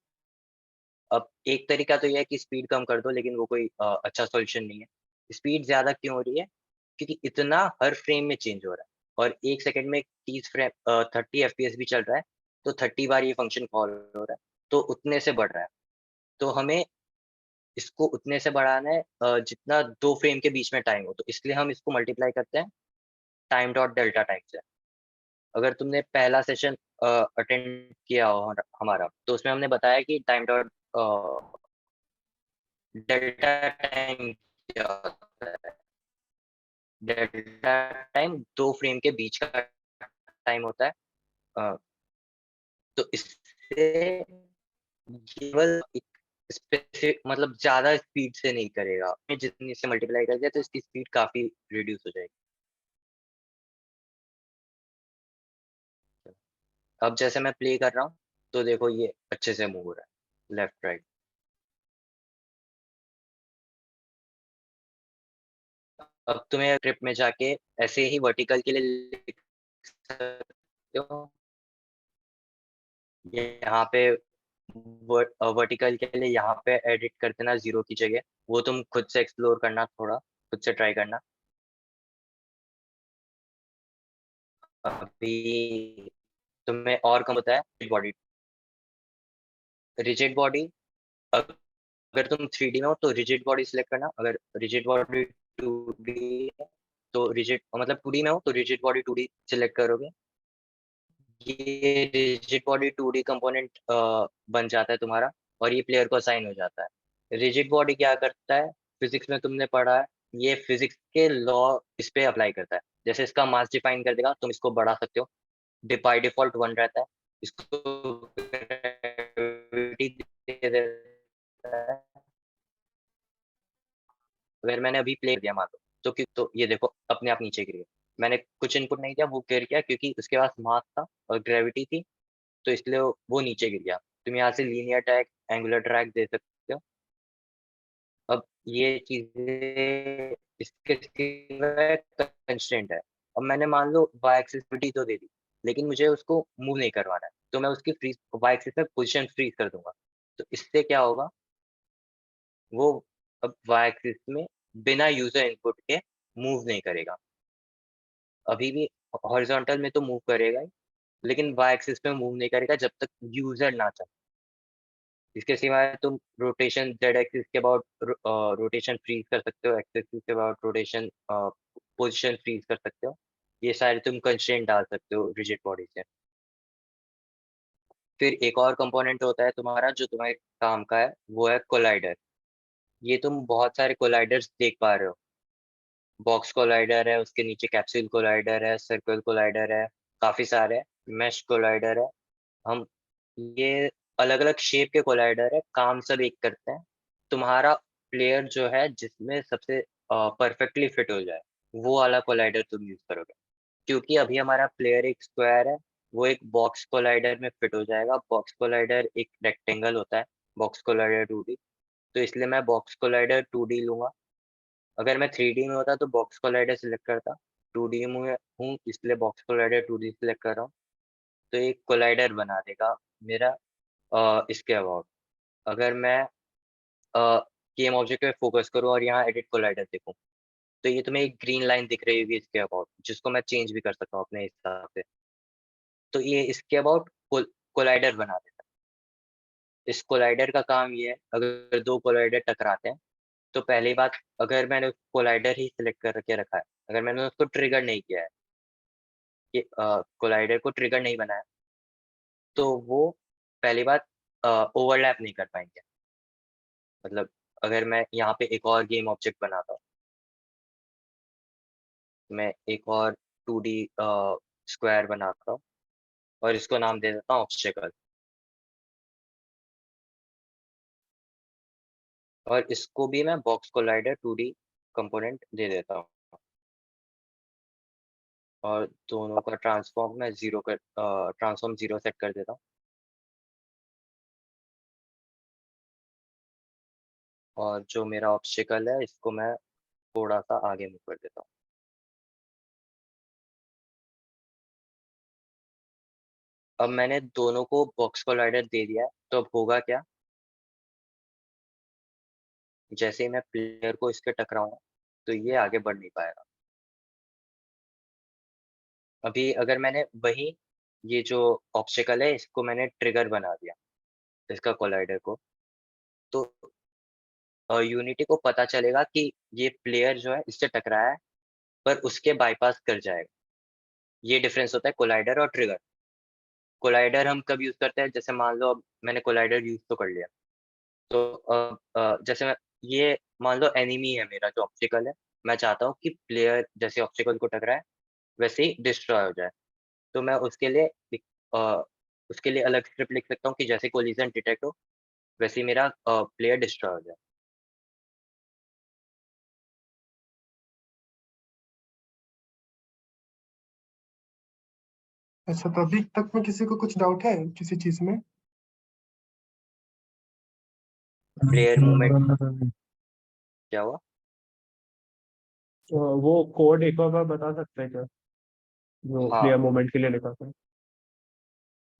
Speaker 1: अब एक तरीका तो यह है कि स्पीड कम कर दो, लेकिन वो कोई अच्छा सॉल्यूशन नहीं है। स्पीड ज्यादा क्यों हो रही है, क्योंकि इतना हर फ्रेम में चेंज हो रहा है और 1 सेकंड में 30 फ्रेम 30 एफपीएस भी चल रहा है, तो 30 बार ये फंक्शन कॉल हो रहा है, तो उतने से बढ़ रहा है। तो हमें इसको उतने से बढ़ाना है जितना 2 फ्रेम के बीच में टाइम हो, तो इसलिए हम इसको मल्टीप्लाई करते हैं टाइम डॉट डेल्टा टाइम से। अगर तुमने पहला सेशन अटेंड किया हो हमारा, तो उसमें हमने बताया कि टाइम डॉट डेल्टा टाइम क्या होता है। डेल्टा टाइम 2 फ्रेम के बीच का टाइम होता है। अ, तो इससे केवल एक स्पेसिफिक मतलब ज़्यादा स्पीड से नहीं करेगा। मैं जितनी से मल्टीप्लाई कर दिया तो इसकी स्पीड काफ़ी रिड्यूस हो जाएगी। अब जैसे मैं प्ले कर रहा हूँ, तो देखो ये अच्छे से मूव हो रहा है, लेफ्ट राइट। अब तुम्हें ट्रिप में जाके ऐसे ही वर्टिकल के लिए लिख सकते हो। यहाँ पे वर्टिकल के लिए यहाँ पे एडिट कर देना 0 की जगह। वो तुम खुद से एक्सप्लोर करना, थोड़ा खुद से ट्राई करना। अभी तुम्हें और कम होता है बॉडी, रिजिड बॉडी। अगर तुम 3D में हो तो रिजिड बॉडी सिलेक्ट करना। अगर रिजिड बॉडी 2D है तो रिजिड मतलब 2D में हो तो रिजिड बॉडी 2D सिलेक्ट करोगे। ये रिजिड बॉडी 2D कंपोनेंट बन जाता है तुम्हारा और ये प्लेयर को असाइन हो जाता है। रिजिड बॉडी क्या करता है, फिजिक्स में तुमने पढ़ा है, ये फिजिक्स के लॉ इस पे अप्लाई करता है। जैसे इसका मास डिफाइन कर देगा, तुम इसको बढ़ा सकते हो, बाय डिफॉल्ट 1 रहता है। इसको gravity दे देता है। अगर मैंने अभी प्ले किया मान लो, तो ये देखो अपने आप नीचे गिर गया। मैंने कुछ इनपुट नहीं किया, वो गिर गया क्योंकि उसके पास मास था और ग्रेविटी थी, तो इसलिए वो नीचे गिर गया। तुम यहाँ से लीनियर ट्रैक, एंगुलर ट्रैक दे सकते हो। अब ये चीजें इसके कंस्ट्रेंट है। अब मैंने मान लो वाई एक्सिस तो दे दी, लेकिन मुझे उसको मूव नहीं करवाना है, तो मैं उसकी फ्रीज वाई एक्सिस में पोजीशन फ्रीज कर दूंगा। तो इससे क्या होगा, वो अब वाई एक्सिस में बिना यूजर इनपुट के मूव नहीं करेगा। अभी भी हॉरिजॉन्टल में तो मूव करेगा ही, लेकिन वाई एक्सिस पे मूव नहीं करेगा जब तक यूजर ना चाहे। इसके सिवाय तुम रोटेशन जेड एक्सिस के अबाउट रोटेशन फ्रीज कर सकते हो, एक्स एक्सिस के अबाउट रोटेशन पोजीशन फ्रीज कर सकते हो। ये सारे तुम कंस्ट्रेंट डाल सकते हो रिजिड बॉडी से। फिर एक और कंपोनेंट होता है तुम्हारा जो तुम्हारे काम का है, वो है कोलाइडर। ये तुम बहुत सारे कोलाइडर्स देख पा रहे हो। बॉक्स कोलाइडर है, उसके नीचे कैप्सूल कोलाइडर है, सर्कल कोलाइडर है, काफी सारे मैश कोलाइडर है। हम ये अलग अलग शेप के कोलाइडर है, काम सब एक करते हैं। तुम्हारा प्लेयर जो है जिसमें सबसे परफेक्टली फिट हो जाए, वो वाला कोलाइडर तुम यूज करोगे। क्योंकि अभी हमारा प्लेयर एक स्क्वायर है, वो एक बॉक्स कोलाइडर में फिट हो जाएगा। बॉक्स कोलाइडर एक रेक्टेंगल होता है, बॉक्स कोलाइडर 2D। तो इसलिए मैं बॉक्स कोलाइडर 2D लूंगा। अगर मैं 3D में होता तो बॉक्स कोलाइडर सिलेक्ट करता। 2D में हूँ इसलिए बॉक्स कोलाइडर 2D सिलेक्ट कर रहा हूँ। तो एक कोलाइडर बना देगा मेरा इसके अबाउट। अगर मैं गेम ऑब्जेक्ट पे फोकस करूँ और यहाँ एडिट कोलाइडर देखूँ, तो ये तुम्हें एक ग्रीन लाइन दिख रही होगी इसके अबाउट, जिसको मैं चेंज भी कर सकता हूँ अपने हिसाब से। तो ये इसके अबाउट कोलाइडर बना देता है। इस कोलाइडर का काम ये है, अगर दो कोलाइडर टकराते हैं तो पहली बात, अगर मैंने कोलाइडर ही सिलेक्ट करके रखा है, अगर मैंने उसको ट्रिगर नहीं किया है, कि कोलाइडर को ट्रिगर नहीं बनाया, तो वो पहली बात ओवरलैप नहीं कर पाएंगे। मतलब अगर मैं यहाँ पे एक और गेम ऑब्जेक्ट बनाता हूँ, मैं एक और 2D स्क्वायर बनाता हूँ और इसको नाम दे देता हूँ ऑब्स्टेकल। और इसको भी मैं बॉक्स कोलाइडर 2D कंपोनेंट दे देता हूँ। और दोनों का ट्रांसफॉर्म मैं ट्रांसफॉर्म 0 सेट कर देता हूँ। और जो मेरा ऑब्स्टेकल है इसको मैं थोड़ा सा आगे मूव कर देता हूँ। अब मैंने दोनों को बॉक्स कोलाइडर दे दिया है, तो अब होगा क्या, जैसे ही मैं प्लेयर को इसके टकराऊंगा तो ये आगे बढ़ नहीं पाएगा। अभी अगर मैंने वही ये जो ऑब्स्टेकल है इसको मैंने ट्रिगर बना दिया इसका कोलाइडर को, तो यूनिटी को पता चलेगा कि ये प्लेयर जो है इससे टकराया है, पर उसके बाईपास कर जाएगा। ये डिफरेंस होता है कोलाइडर और ट्रिगर। कोलाइडर हम कब यूज करते हैं, जैसे मान लो अब मैंने कोलाइडर यूज तो कर लिया, तो जैसे ये मान लो एनिमी है मेरा जो ऑब्स्टिकल है, मैं चाहता हूँ कि प्लेयर जैसे ऑब्स्टिकल को टकराए वैसे ही डिस्ट्रॉय हो जाए। तो मैं उसके लिए अलग स्क्रिप्ट लिख सकता हूँ कि जैसे कोलिजन डिटेक्ट हो वैसे ही मेरा प्लेयर डिस्ट्रॉय हो जाए।
Speaker 2: अच्छा, तो अभी तक में किसी को कुछ डाउट है किसी चीज में?
Speaker 1: प्लेयर मूवमेंट क्या हुआ?
Speaker 4: वो कोड एक बार बता सकते हैं क्या, जो
Speaker 1: हाँ
Speaker 4: प्लेयर मूवमेंट के लिए लिखा था?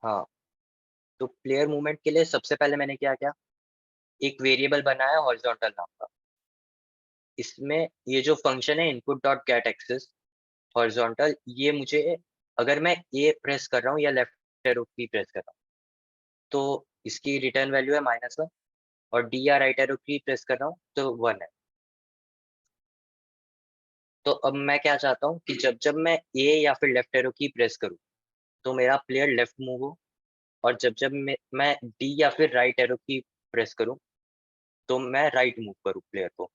Speaker 1: हाँ, तो प्लेयर मूवमेंट के लिए सबसे पहले मैंने क्या किया, एक वेरिएबल बनाया हॉरिजॉन्टल नाम का। इसमें ये जो फंक्शन है input dot get axis horizontal, ये मुझे अगर मैं ए प्रेस कर रहा हूँ या लेफ्ट एरो की प्रेस कर रहा हूँ तो इसकी रिटर्न वैल्यू है -1, और डी या राइट एरो की प्रेस कर रहा हूँ तो 1 है। तो अब मैं क्या चाहता हूँ कि जब जब मैं ए या फिर लेफ्ट एरो की प्रेस करूँ तो मेरा प्लेयर लेफ्ट मूव हो, और जब जब मैं डी या फिर राइट एरो की प्रेस करूँ तो मैं राइट मूव करूँ प्लेयर को।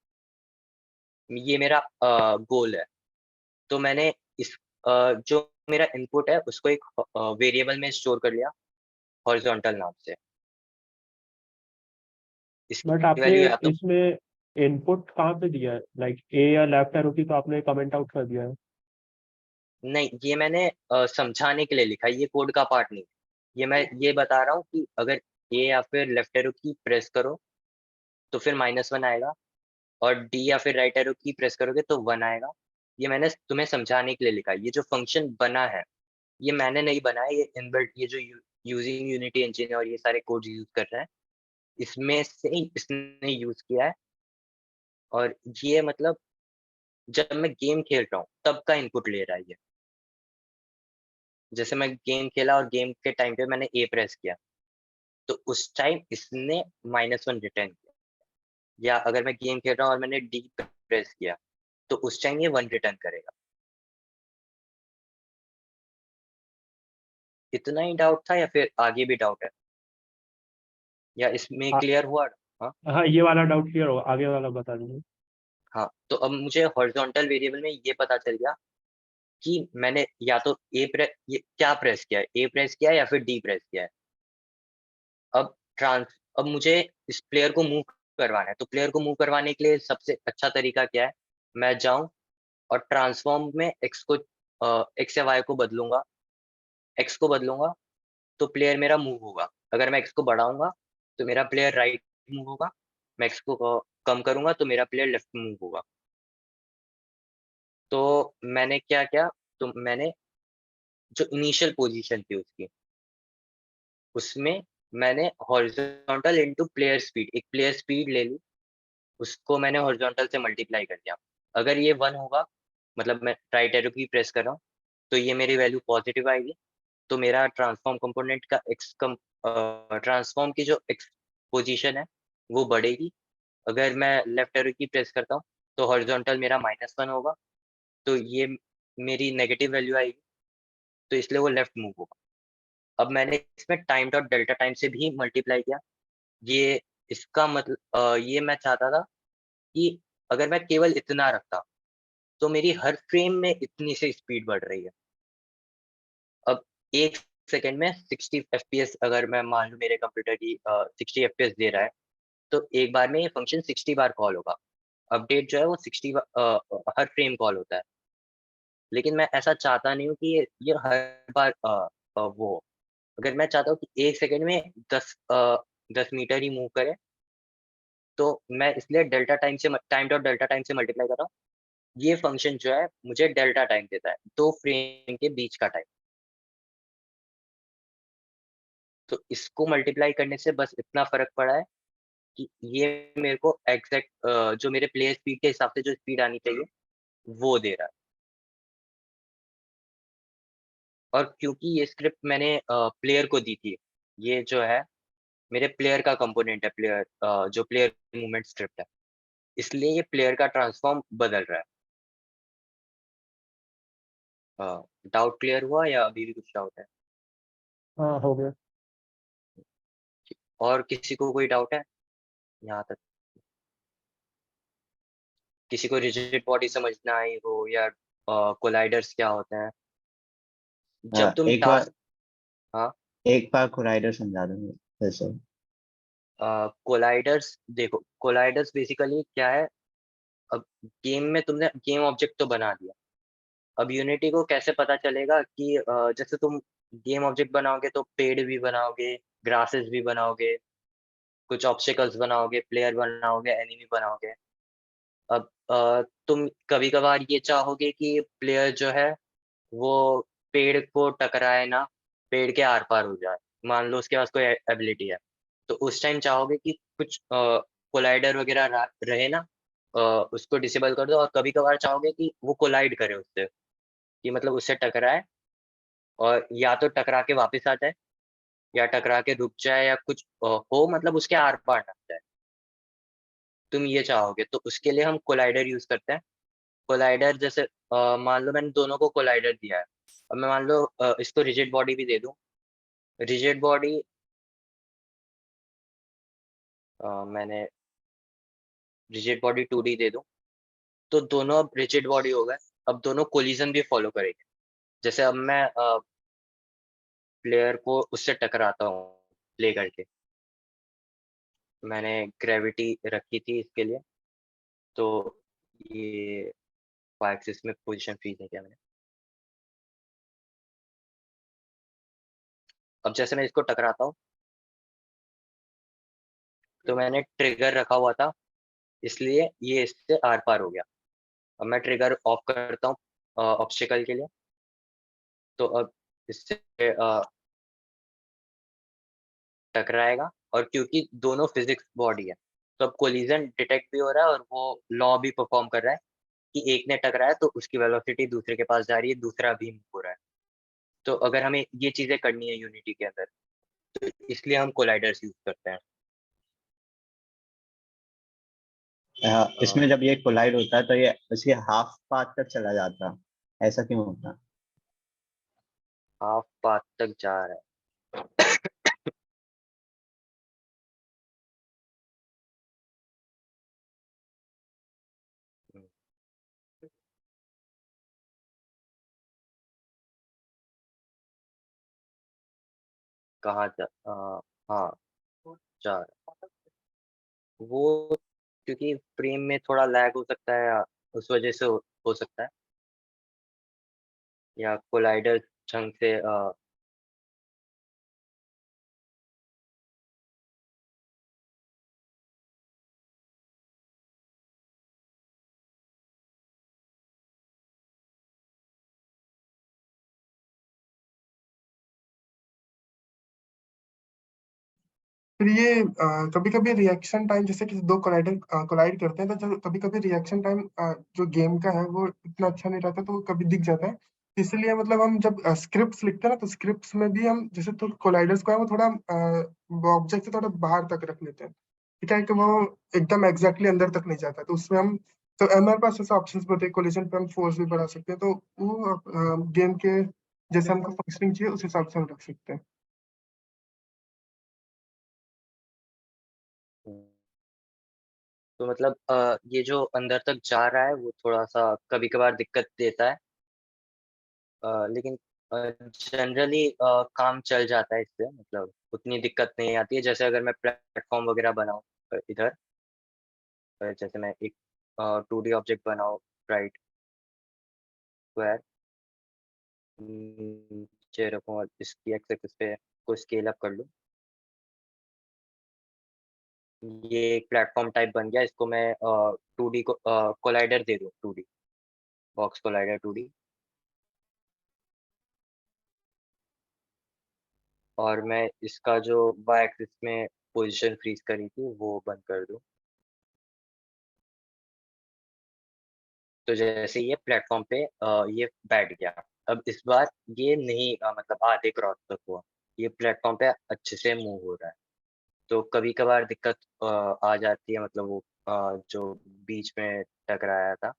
Speaker 1: ये मेरा गोल है। तो मैंने इस जो मेरा इनपुट है उसको एक वेरिएबल में स्टोर कर लिया हॉरिजॉन्टल नाम से। इसकी
Speaker 4: बट आपने
Speaker 1: वैल्यू या तो
Speaker 4: इसमें इनपुट कहाँ पे दिया है, लाइक ए या लेफ्ट एरो की तो आपने कमेंट आउट कर दिया है।
Speaker 1: नहीं, ये मैंने समझाने के लिए लिखा है, ये कोड का पार्ट नहीं। ये मैं ये बता रहा हूँ कि अगर ए या फिर लेफ्ट एरो की प्रेस करो तो फिर -1 आएगा, और डी या फिर राइट एरो की प्रेस करोगे तो 1 आएगा। ये मैंने तुम्हें समझाने के लिए लिखा है। ये जो फंक्शन बना है ये मैंने नहीं बनाया, ये इनबिल्ट, ये जो यूजिंग यूनिटी इंजन और ये सारे कोड यूज कर रहे हैं इसमें से ही इसने यूज किया है। और ये मतलब जब मैं गेम खेल रहा हूँ तब का इनपुट ले रहा है ये। जैसे मैं गेम खेला और गेम के टाइम पे मैंने ए प्रेस किया, तो उस टाइम इसने -1 रिटर्न किया, या अगर मैं गेम खेल रहा हूँ और मैंने डी प्रेस किया, तो उस टाइम ये 1 रिटर्न करेगा। इतना ही डाउट था या फिर आगे भी डाउट है? या इसमें
Speaker 4: हाँ
Speaker 1: क्लियर हुआ? हाँ?
Speaker 4: हाँ, ये वाला डाउट क्लियर होगा, आगे वाला बता दीजिए।
Speaker 1: हाँ, तो अब मुझे हॉरिज़ॉन्टल वेरिएबल में ये पता चल गया कि मैंने या तो ये क्या प्रेस किया है, ए प्रेस किया है या फिर डी प्रेस किया है। अब अब मुझे इस प्लेयर को मूव करवाना है, तो प्लेयर को मूव करवाने के लिए सबसे अच्छा तरीका क्या है? मैं जाऊँ और ट्रांसफ़ॉर्म में एक्स या वाई को बदलूँगा, एक्स को बदलूँगा, तो प्लेयर मेरा मूव होगा। अगर मैं एक्स को बढ़ाऊँगा, तो मेरा प्लेयर राइट मूव होगा, मैं एक्स को कम करूँगा, तो मेरा प्लेयर लेफ्ट मूव होगा। तो मैंने क्या किया, तो मैंने जो इनिशियल पोज़ीशन थी उसकी, उसमें मैंने हॉरिज़ॉन्टल इनटू प्लेयर स्पीड, एक प्लेयर स्पीड ले ली, उसको मैंने हॉरिज़ॉन्टल से मल्टीप्लाई कर दिया। अगर ये 1 होगा, मतलब मैं राइट एरो की प्रेस कर रहा हूँ, तो ये मेरी वैल्यू पॉज़िटिव आएगी, तो मेरा ट्रांसफ़ॉर्म कंपोनेंट का ट्रांसफ़ॉर्म की जो एक्स पोज़ीशन है, वो बढ़ेगी। अगर मैं लेफ्ट एरो की प्रेस करता हूँ, तो हॉरिज़ॉन्टल मेरा -1 होगा, तो ये मेरी नेगेटिव वैल्यू आएगी, तो इसलिए वो लेफ्ट मूव होगा। अब मैंने इसमें टाइम डॉट डेल्टा टाइम से भी मल्टीप्लाई किया। ये इसका ये मैं चाहता था कि अगर मैं केवल इतना रखता, तो मेरी हर फ्रेम में इतनी सी स्पीड बढ़ रही है। अब 1 सेकंड में 60 एफपीएस, अगर मैं मान लूँ मेरे कंप्यूटर की 60 एफपीएस दे रहा है, तो एक बार में ये फंक्शन 60 बार कॉल होगा। अपडेट जो है वो 60 हर फ्रेम कॉल होता है। लेकिन मैं ऐसा चाहता नहीं हूँ कि ये हर बार वो हो। अगर मैं चाहता हूँ कि 1 सेकंड में 10 मीटर ही मूव करे, तो मैं इसलिए टाइम डॉट डेल्टा टाइम से मल्टीप्लाई कर रहा हूँ। ये फंक्शन जो है मुझे डेल्टा टाइम देता है, 2 फ्रेम के बीच का टाइम। तो इसको मल्टीप्लाई करने से बस इतना फ़र्क पड़ा है कि ये मेरे को जो मेरे प्लेयर स्पीड के हिसाब से जो स्पीड आनी चाहिए, वो दे रहा है। और क्योंकि ये स्क्रिप्ट मैंने प्लेयर को दी थी, ये जो है मेरे प्लेयर का कंपोनेंट है, जो प्लेयर मूवमेंट स्क्रिप्ट है, इसलिए ये प्लेयर का ट्रांसफ़ॉर्म बदल रहा है। डाउट क्लियर हुआ या अभी भी कुछ डाउट है?
Speaker 4: हाँ, हो गया।
Speaker 1: और किसी को कोई डाउट है यहाँ तक? किसी को रिजिड बॉडी समझ ना आई हो, या कोलाइडर्स क्या होते हैं? जब तुम
Speaker 5: एक बार
Speaker 1: टास्क हाँ,
Speaker 5: कोलाइडर समझा दूंगा फिर से।
Speaker 1: कोलाइडर्स देखो, कोलाइडर्स बेसिकली क्या है? अब गेम में तुमने गेम ऑब्जेक्ट तो बना दिया, अब यूनिटी को कैसे पता चलेगा कि जैसे तुम गेम ऑब्जेक्ट बनाओगे तो पेड़ भी बनाओगे, ग्रासेस भी बनाओगे, कुछ ऑब्स्टिकल्स बनाओगे, प्लेयर बनाओगे, एनिमी बनाओगे। अब तुम कभी-कभार ये चाहोगे कि प्लेयर जो है वो पेड़ को टकराए ना, पेड़ के आर-पार हो जाए। मान लो उसके पास कोई एबिलिटी है, तो उस टाइम चाहोगे कि कुछ कोलाइडर वगैरह रहे ना, अ, उसको डिसेबल कर दो, और कभी-कभार चाहोगे कि वो कोलाइड करे उससे, कि मतलब उससे टकराए और या तो टकरा के वापस आ जाए, या टकरा के रुक जाए, या कुछ हो, मतलब उसके आर-पार ना जाए। तुम ये चाहोगे, तो उसके लिए हम कोलाइडर यूज़ करते हैं। कोलाइडर जैसे मान लो मैंने दोनों को कोलाइडर दिया है। अब मैं मान लो इसको रिजिड बॉडी भी दे दूँ। रिजिड बॉडी मैंने रिजिड बॉडी 2D दे दूँ, तो दोनों अब रिजिड बॉडी हो गए। अब दोनों कोलिजन भी फ़ॉलो करेंगे। जैसे अब मैं प्लेयर को उससे टकराता हूँ प्ले करके। मैंने ग्रेविटी रखी थी इसके लिए, तो ये वाई एक्सिस में पोज़ीशन फ्रीज़ नहीं किया मैंने। अब जैसे मैं इसको टकराता हूँ, तो मैंने ट्रिगर रखा हुआ था, इसलिए ये इससे आर-पार हो गया। अब मैं ट्रिगर ऑफ करता हूँ ऑब्स्टिकल के लिए, तो अब इससे टकराएगा, और क्योंकि दोनों फिज़िक्स बॉडी है, तो अब कोलिजन डिटेक्ट भी हो रहा है और वो लॉ भी परफ़ॉर्म कर रहा है कि एक ने टकराया तो उसकी वेलोसिटी दूसरे के पास जा रही है, दूसरा भी मूव हो रहा है। तो अगर हमें ये चीजें करनी है यूनिटी के अंदर, तो इसलिए हम कोलाइडर्स यूज करते हैं।
Speaker 5: इसमें जब ये कोलाइड होता है तो ये उसके हाफ पाथ तक चला जाता है, ऐसा क्यों होता है?
Speaker 1: हाफ पाथ तक जा रहा है। कहाँ जा हाँ, जा रहा है। वो क्योंकि फ्रेम में थोड़ा लैग हो सकता है, या उस वजह से हो सकता है, या कोलाइडर ढंग से
Speaker 2: फिर ये कभी कभी रिएक्शन टाइम, जैसे कि दो कोलाइडर कोलाइड करते हैं, तो कभी कभी रिएक्शन टाइम जो गेम का है वो इतना अच्छा नहीं रहता, तो वो कभी दिख जाता है। इसलिए मतलब हम जब स्क्रिप्ट्स लिखते हैं ना, तो स्क्रिप्ट्स में भी हम जैसे तो कोलाइडर्स को है वो थोड़ा ऑब्जेक्ट से थोड़ा बाहर तक रख लेते हैं, ठीक है, कि वो एकदम एग्जैक्टली अंदर तक नहीं जाता, तो उसमें हम तो हमारे पास ऐसे ऑप्शंस होते हैं, कोलिजन पे हम फोर्स भी बढ़ा सकते हैं, तो वो गेम के जैसे हमको फंक्शनिंग चाहिए उस हिसाब से हम रख सकते हैं।
Speaker 1: तो मतलब ये जो अंदर तक जा रहा है वो थोड़ा सा कभी कभार दिक्कत देता है, लेकिन जनरली काम चल जाता है इससे, मतलब उतनी दिक्कत नहीं आती है। जैसे अगर मैं प्लेटफॉर्म वगैरह बनाऊँ इधर, जैसे मैं एक 2D ऑब्जेक्ट बनाऊँ, राइट, स्क्वायर, नीचे रखूँ और इसकी एक्स एक्सिस पे को स्केल अप कर लूँ। ये एक प्लेटफॉर्म टाइप बन गया, इसको मैं 2D को कोलाइडर दे दूँ, 2D बॉक्स कोलाइडर 2D, और मैं इसका जो वाई एक्सिस में पोजीशन फ्रीज करी थी वो बंद कर दूँ। तो जैसे ये प्लेटफॉर्म पे ये बैठ गया। अब इस बार ये नहीं मतलब आधे क्रॉस तक हुआ, ये प्लेटफॉर्म पे अच्छे से मूव हो रहा है। तो कभी-कभार दिक्कत आ जाती है, मतलब वो जो बीच में टकराया था,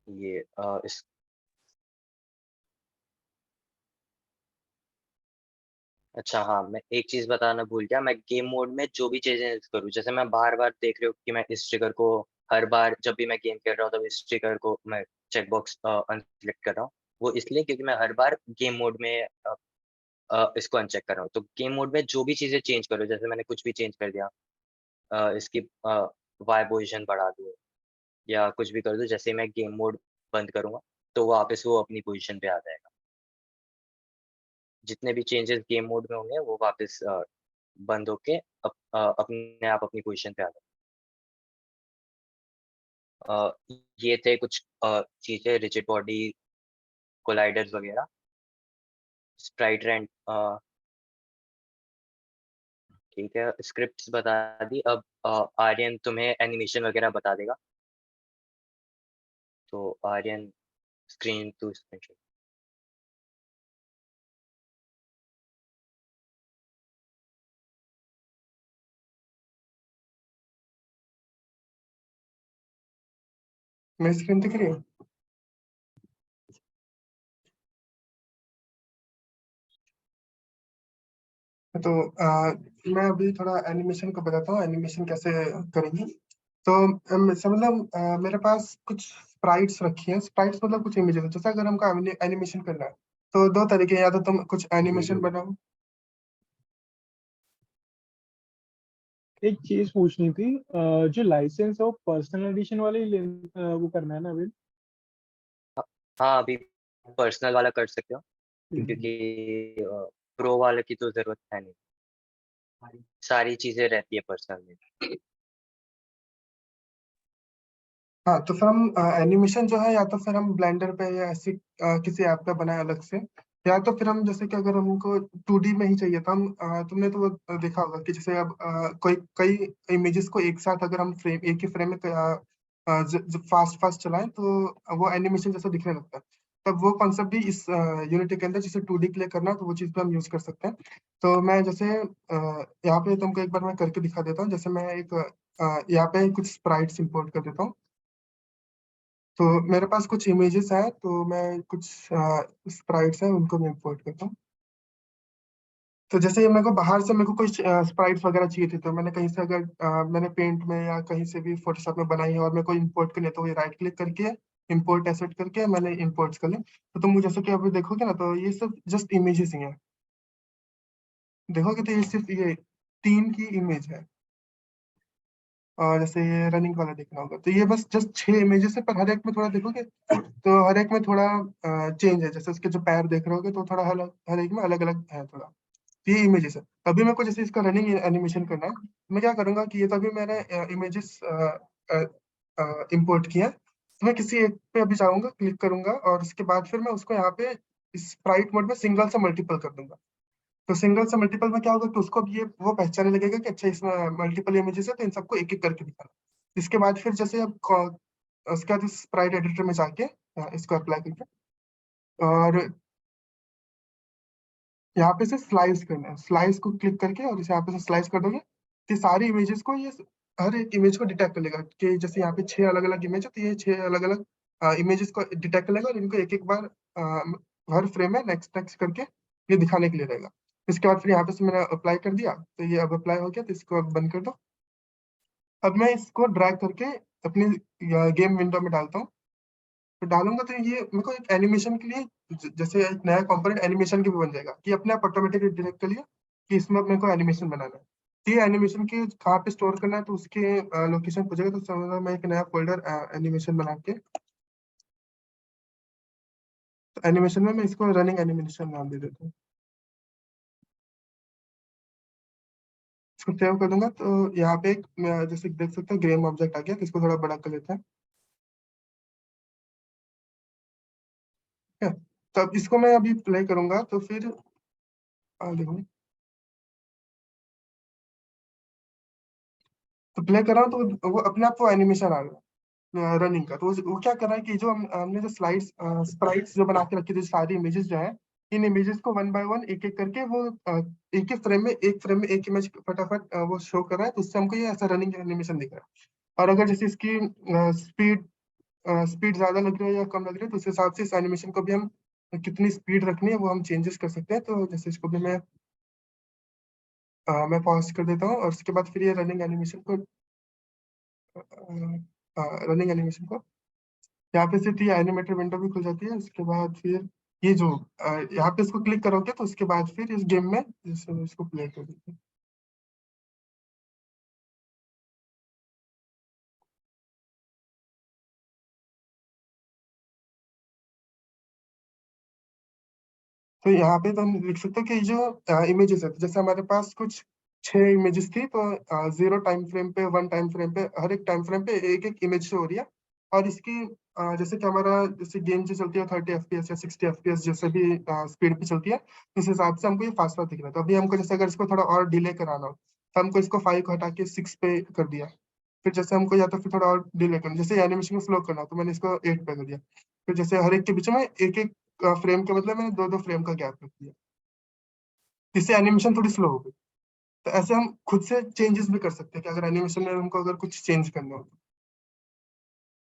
Speaker 1: ये इस अच्छा हाँ, मैं एक चीज़ बताना भूल गया, मैं गेम मोड में जो भी चेंजेस करूँ, जैसे मैं बार-बार देख रहे हो कि मैं इस ट्रिगर को हर बार जब भी मैं गेम खेल रहा हूँ, तब इस ट्रिगर को मैं चेक बॉक्स अनसेलेक्ट कर रहा हूँ। वो इसलिए क्योंकि मैं हर बार गेम मोड में इसको अनचेक कर रहा हूँ। तो गेम मोड में जो भी चीज़ें चेंज करो, जैसे मैंने कुछ भी चेंज कर दिया, इसकी वाई पोज़ीशन बढ़ा दूँ या कुछ भी कर दूँ, जैसे ही मैं गेम मोड बंद करूँगा, तो वापस वो अपनी पोज़ीशन पे आ जाएगा। जितने भी चेंजेस गेम मोड में होंगे, वो वापस बंद होके अपने आप अपनी पोज़ीशन पे आ जाएगा। ये थे कुछ चीज़ें, रिजिड बॉडी, कोलाइडर्स वगैरह, स्प्राइट रेंट, ठीक है, स्क्रिप्ट्स बता दी। अब आर्यन तुम्हें एनिमेशन वगैरह बता देगा। तो Aryan, screen to screen share.
Speaker 2: मेरी स्क्रीन दिख रही है? तो मैं अभी थोड़ा एनिमेशन को बताता हूँ, एनिमेशन कैसे करेंगे। तो मतलब मेरे पास कुछ स्प्राइट्स रखी हैं, स्प्राइट्स मतलब कुछ इमेजेस, जैसे अगर हमको एनिमेशन करना है, तो दो तरीके हैं, या तो तुम कुछ एनिमेशन बनाओ।
Speaker 3: एक चीज पूछनी थी, जो लाइसेंस है वो पर्सनल एडिशन वाले ही वो करना है ना अभी?
Speaker 1: हाँ, अभी पर्सनल वाला कर सकते हो, क्योंकि प्रो वाले की तो ज़रूरत है नहीं। सारी चीज़ें रहती है पर्सनल में।
Speaker 2: हाँ, तो फिर हम एनिमेशन जो है, या तो फिर हम ब्लेंडर पे या ऐसी किसी ऐप पे बनाए अलग से, या तो फिर हम जैसे कि अगर हमको 2D में ही चाहिए, तो हम तुमने तो वो देखा होगा कि जैसे अब कोई कई इमेजेस को एक साथ अगर हम एक ही फ्रेम में फास्ट फास्ट चलाएं, तो वो एनिमेशन जैसा दिखने लगता है। तब वो कॉन्सेप्ट भी इस यूनिटी के अंदर जैसे 2D के लिए करना है, तो वो चीज़ भी हम यूज कर सकते हैं। तो मैं जैसे यहाँ पे तुमको एक बार मैं करके दिखा देता हूँ। जैसे मैं एक यहाँ पे कुछ स्प्राइट्स इंपोर्ट कर देता हूँ। तो मेरे पास कुछ इमेजेस हैं, तो मैं कुछ स्प्राइट्स हैं उनको मैं इंपोर्ट करता हूँ। तो जैसे मेरे को बाहर से मेरे को कुछ स्प्राइट्स वगैरह चाहिए थे, तो मैंने कहीं से अगर मैंने पेंट में या कहीं से भी फोटोशॉप में बनाई है और मेरे को इंपोर्ट करनी है, तो ये राइट क्लिक करके इंपोर्ट एसेट करके मैंने इंपोर्ट कर ली। तो तुम जैसे कि अभी देखोगे ना, तो ये सब जस्ट इमेजेस ही हैं। देखोगे तो ये सिर्फ ये 3 की इमेज है। और जैसे ये रनिंग वाला देखना होगा, तो ये बस जस्ट 6 इमेजेस है, पर हर एक में थोड़ा देखोगे तो हर एक में थोड़ा चेंज है। जैसे उसके जो पैर देख रहे होगे तो थोड़ा हर एक में अलग अलग है थोड़ा। ये इमेजेस है। अभी मेरे को जैसे इसका रनिंग एनिमेशन करना है, मैं क्या करूंगा कि ये तो अभी मैंने इमेजेस इंपोर्ट किया है, तो मैं किसी एक पे अभी जाऊंगा, क्लिक करूंगा और उसके बाद फिर मैं उसको यहाँ पे स्प्राइट मोड में सिंगल से मल्टीपल कर दूंगा। तो सिंगल से मल्टीपल में क्या होगा कि उसको अब ये वो पहचानने लगेगा कि अच्छा इसमें मल्टीपल इमेजेस है, तो इन सबको एक एक करके दिखाना। इसके बाद फिर जैसे अब उसके बाद स्प्राइट एडिटर में जाके इसको अप्लाई करके और यहाँ पे से स्लाइस करना है। स्लाइस को क्लिक करके और इसे यहाँ पे से स्लाइस कर दोगे, तो सारी इमेजेस को ये हर एक इमेज को डिटेक्ट कर लेगा कि जैसे यहाँ पे 6 अलग अलग इमेज है, तो ये 6 अलग अलग इमेजेस को डिटेक्ट कर लेगा और इनको एक एक बार हर फ्रेम में नेक्स्ट नेक्स्ट करके ये दिखाने के लिए रहेगा। इसके बाद फिर यहाँ पे से मैंने अप्लाई कर दिया, तो ये अब अप्लाई हो गया, तो इसको अब बंद कर दो। अब मैं इसको ड्रैग करके अपनी गेम विंडो में डालता हूँ। तो डालूंगा तो ये मेरे को एक एनिमेशन के लिए जैसे एक नया कंपोनेंट एनिमेशन के भी बन जाएगा कि अपने आप ऑटोमेटिकली डिटेक्ट कर लिया कि इसमें मेरे को एनिमेशन बनाना है। तो ये एनिमेशन के कहाँ पे स्टोर करना है, तो उसके लोकेशन पूछेगा, तो समझो मैं एक नया फोल्डर एनिमेशन बना के, तो एनिमेशन में मैं इसको रनिंग एनिमेशन नाम दे देता हूँ। इसको सेव कर दूंगा, तो यहाँ पे एक जैसे देख सकते हैं ग्रेम ऑब्जेक्ट आ गया, तो इसको थोड़ा बड़ा कर लेते हैं। ठीक है, तो अब इसको मैं अभी प्ले करूंगा, तो फिर देखो, तो प्ले कर रहा हूँ तो वो अपने आप वो एनिमेशन आ गया रनिंग का। तो वो क्या कर रहा है कि जो हमने जो स्लाइड्स स्प्राइट्स जो बना के रखी थी, सारी इमेजेस जो है, इन इमेजेस को वन बाय वन एक एक करके वो एक एक फ्रेम में एक इमेज फटाफट वो शो कर रहा है, तो उससे हमको ये ऐसा रनिंग एनिमेशन दिख रहा है। और अगर जैसे इसकी स्पीड स्पीड ज्यादा लग रही है या कम लग रही है, तो उस हिसाब से इस एनिमेशन को भी हम कितनी स्पीड रखनी है वो हम चेंजेस कर सकते हैं। तो जैसे इसको भी मैं पॉज कर देता हूँ और उसके बाद फिर ये रनिंग एनिमेशन को यहाँ पे सिर्फ ये एनिमेटेड विंडो भी खुल जाती है। उसके बाद फिर ये जो यहाँ पे इसको क्लिक करोगे, तो उसके बाद फिर इस गेम में इसको प्ले कर देते हैं। तो यहाँ पे तो हम लिख सकते हैं कि जो इमेजेस है, तो जैसे हमारे पास कुछ 6 इमेजेस थी, तो 0 टाइम फ्रेम पे, 1 टाइम फ्रेम पे, हर एक टाइम फ्रेम पे एक एक इमेज शो हो रही है। और इसकी जैसे कि हमारा जैसे गेम जो चलती है 30 FPS या 60 FPS जैसे भी स्पीड पे चलती है, उस हिसाब से हमको ये फास्ट फास्ट दिख रहा है। तो अभी हमको जैसे अगर इसको थोड़ा और डिले कराना हो, तो हमको इसको 5 को हटा के 6 पे कर दिया। फिर जैसे हमको या तो फिर थोड़ा और डिले करना, जैसे एनिमेशन को स्लो करना हो, तो मैंने इसको 8 पे कर दिया। फिर जैसे हर एक के बीच में एक एक फ्रेम के बदले मैंने 2 फ्रेम का गैप रख दिया, इससे एनिमेशन थोड़ी स्लो हो गई। तो ऐसे हम खुद से चेंजेस भी कर सकते हैं कि अगर एनिमेशन में हमको अगर कुछ चेंज करना हो तो।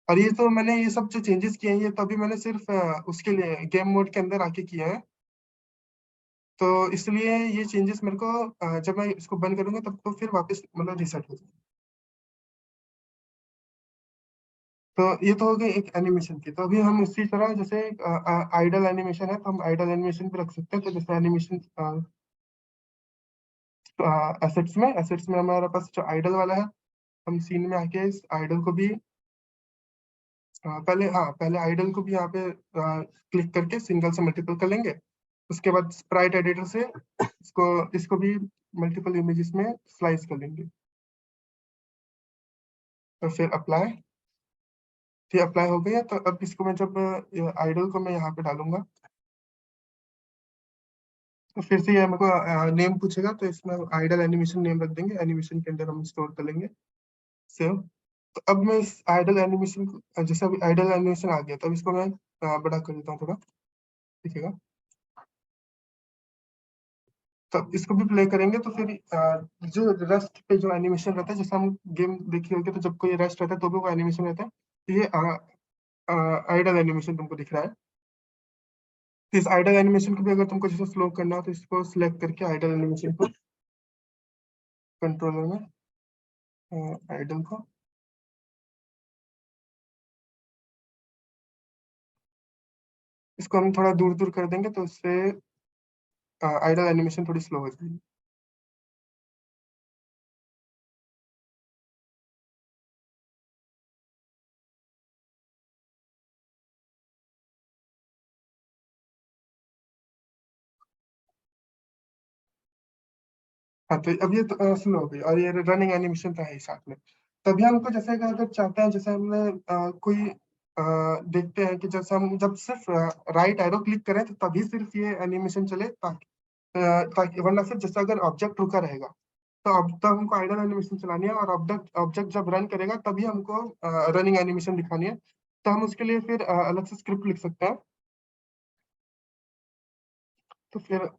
Speaker 2: और ये तो मैंने ये सब जो चेंजेस किए हैं, ये तो अभी मैंने सिर्फ उसके लिए गेम मोड के अंदर आके किया है। तो इसलिए ये चेंजेस मेरे को जब मैं इसको बंद करूंगा तब तो फिर वापस मतलब रिसेट हो जाएगा। तो ये तो हो गई एक एनिमेशन की। तो अभी हम उसी तरह जैसे आइडल एनिमेशन है, तो हम आइडल एनिमेशन भी रख सकते हैं। तो जैसे एनिमेशन एसेट्स में हमारे पास जो आइडल वाला है, हम सीन में आके इस आइडल को भी पहले आइडल को भी यहाँ पे क्लिक करके सिंगल से मल्टीपल कर लेंगे। उसके बाद स्प्राइट एडिटर से इसको भी मल्टीपल इमेजेस में स्लाइस कर लेंगे, और फिर अप्लाई। फिर अप्लाई हो गया, तो अब इसको मैं जब आइडल को मैं यहाँ पे डालूंगा, तो फिर से ये मेरे को नेम पूछेगा, तो इसमें आइडल एनिमेशन नेम रख देंगे, एनिमेशन के अंदर हम स्टोर कर लेंगे सेव। तो अब मैं इस आइडल एनिमेशन को जैसे अभी आइडल एनिमेशन आ गया, तो अब इसको मैं बड़ा कर देता हूँ थोड़ा, दिखेगा। तब इसको भी प्ले करेंगे तो फिर जो रेस्ट पे जो एनिमेशन रहता है, जैसे हम गेम देखे होंगे तो जब कोई रेस्ट रहता है तो भी वो एनिमेशन रहता है। तो ये आइडल एनिमेशन तुमको दिख रहा है। तो इस आइडल एनिमेशन को भी अगर तुमको जैसे स्लो करना हो तो इसको सिलेक्ट करके आइडल एनिमेशन को कंट्रोलर में आइडल को इसको हम थोड़ा दूर दूर कर देंगे तो इससे आइडल एनिमेशन थोड़ी स्लो हो जाएगी। हाँ तो अब ये तो स्लो हो गई और ये रनिंग एनिमेशन था ही साथ में। तभी हमको जैसे कि अगर चाहते हैं, जैसे हमने कोई देखते हैं कि जैसे हम जब सिर्फ राइट एरो क्लिक करें तो तभी सिर्फ ये एनिमेशन चले, ताकि वरना फिर जैसे अगर ऑब्जेक्ट रुका रहेगा तो अब तब हमको आइडल एनिमेशन चलानी है, और ऑब्जेक्ट ऑब्जेक्ट जब रन करेगा तभी हमको रनिंग एनिमेशन दिखानी है। तो हम उसके लिए फिर अलग से स्क्रिप्ट लिख सकते हैं। तो फिर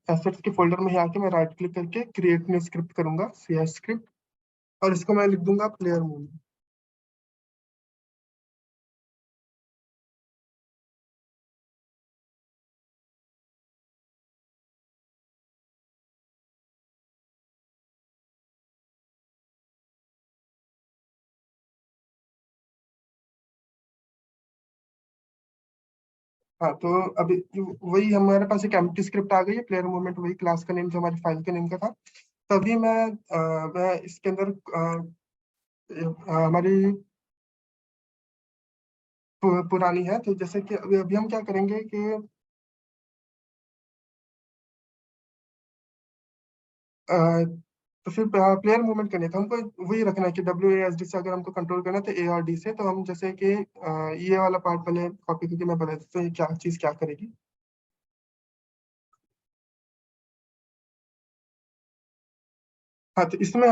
Speaker 2: एसेट्स के फोल्डर में ही आके मैं राइट क्लिक करके क्रिएट न्यू स्क्रिप्ट करूंगा, सी स्क्रिप्ट, और इसको मैं लिख दूंगा प्लेयर मोड। हाँ तो अभी वही हमारे पास एक एम्प्टी स्क्रिप्ट आ गई है, प्लेयर मूवमेंट, वही क्लास का नेम जो हमारी फाइल के नेम का था। तभी मैं इसके अंदर हमारी पुरानी है, तो जैसे कि अभी हम क्या करेंगे कि अ, तो फिर प्लेयर मूवमेंट करनी है तो हमको वही रखना है कि WASD से अगर हमको कंट्रोल करना है तो ARD से। तो हम जैसे कि ये वाला पार्ट पहले कॉपी करके मैं बता देता हूँ ये क्या चीज क्या करेगी। हाँ तो इसमें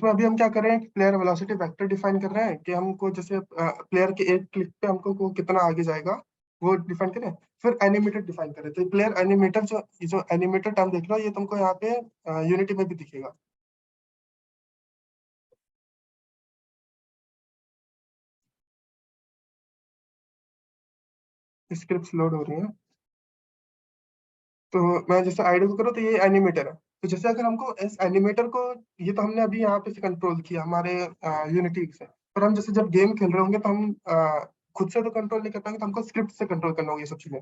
Speaker 2: अभी हम क्या कर रहे हैं कि प्लेयर वेलोसिटी वेक्टर डिफाइन कर रहे हैं कि हमको जैसे प्लेयर के एक क्लिक पे हमको वो कितना आगे जाएगा वो डिफाइन करें। फिर एनिमेटर डिफाइन करें, तो प्लेयर एनिमेटर जो एनिमेटर टर्म देख रहे हो ये तुमको यहाँ पे यूनिटी में भी दिखेगा। स्क्रिप्ट लोड हो रही है। तो मैं जैसे आइडल को करूँ तो ये एनिमेटर है। तो जैसे अगर हमको इस एनिमेटर को, ये तो हमने अभी यहाँ पे से कंट्रोल किया हमारे यूनिटी से, पर हम जैसे जब गेम खेल रहे होंगे तो हम खुद से तो कंट्रोल नहीं कर पाएंगे, तो हमको स्क्रिप्ट से कंट्रोल करना होगा ये सब चीजें।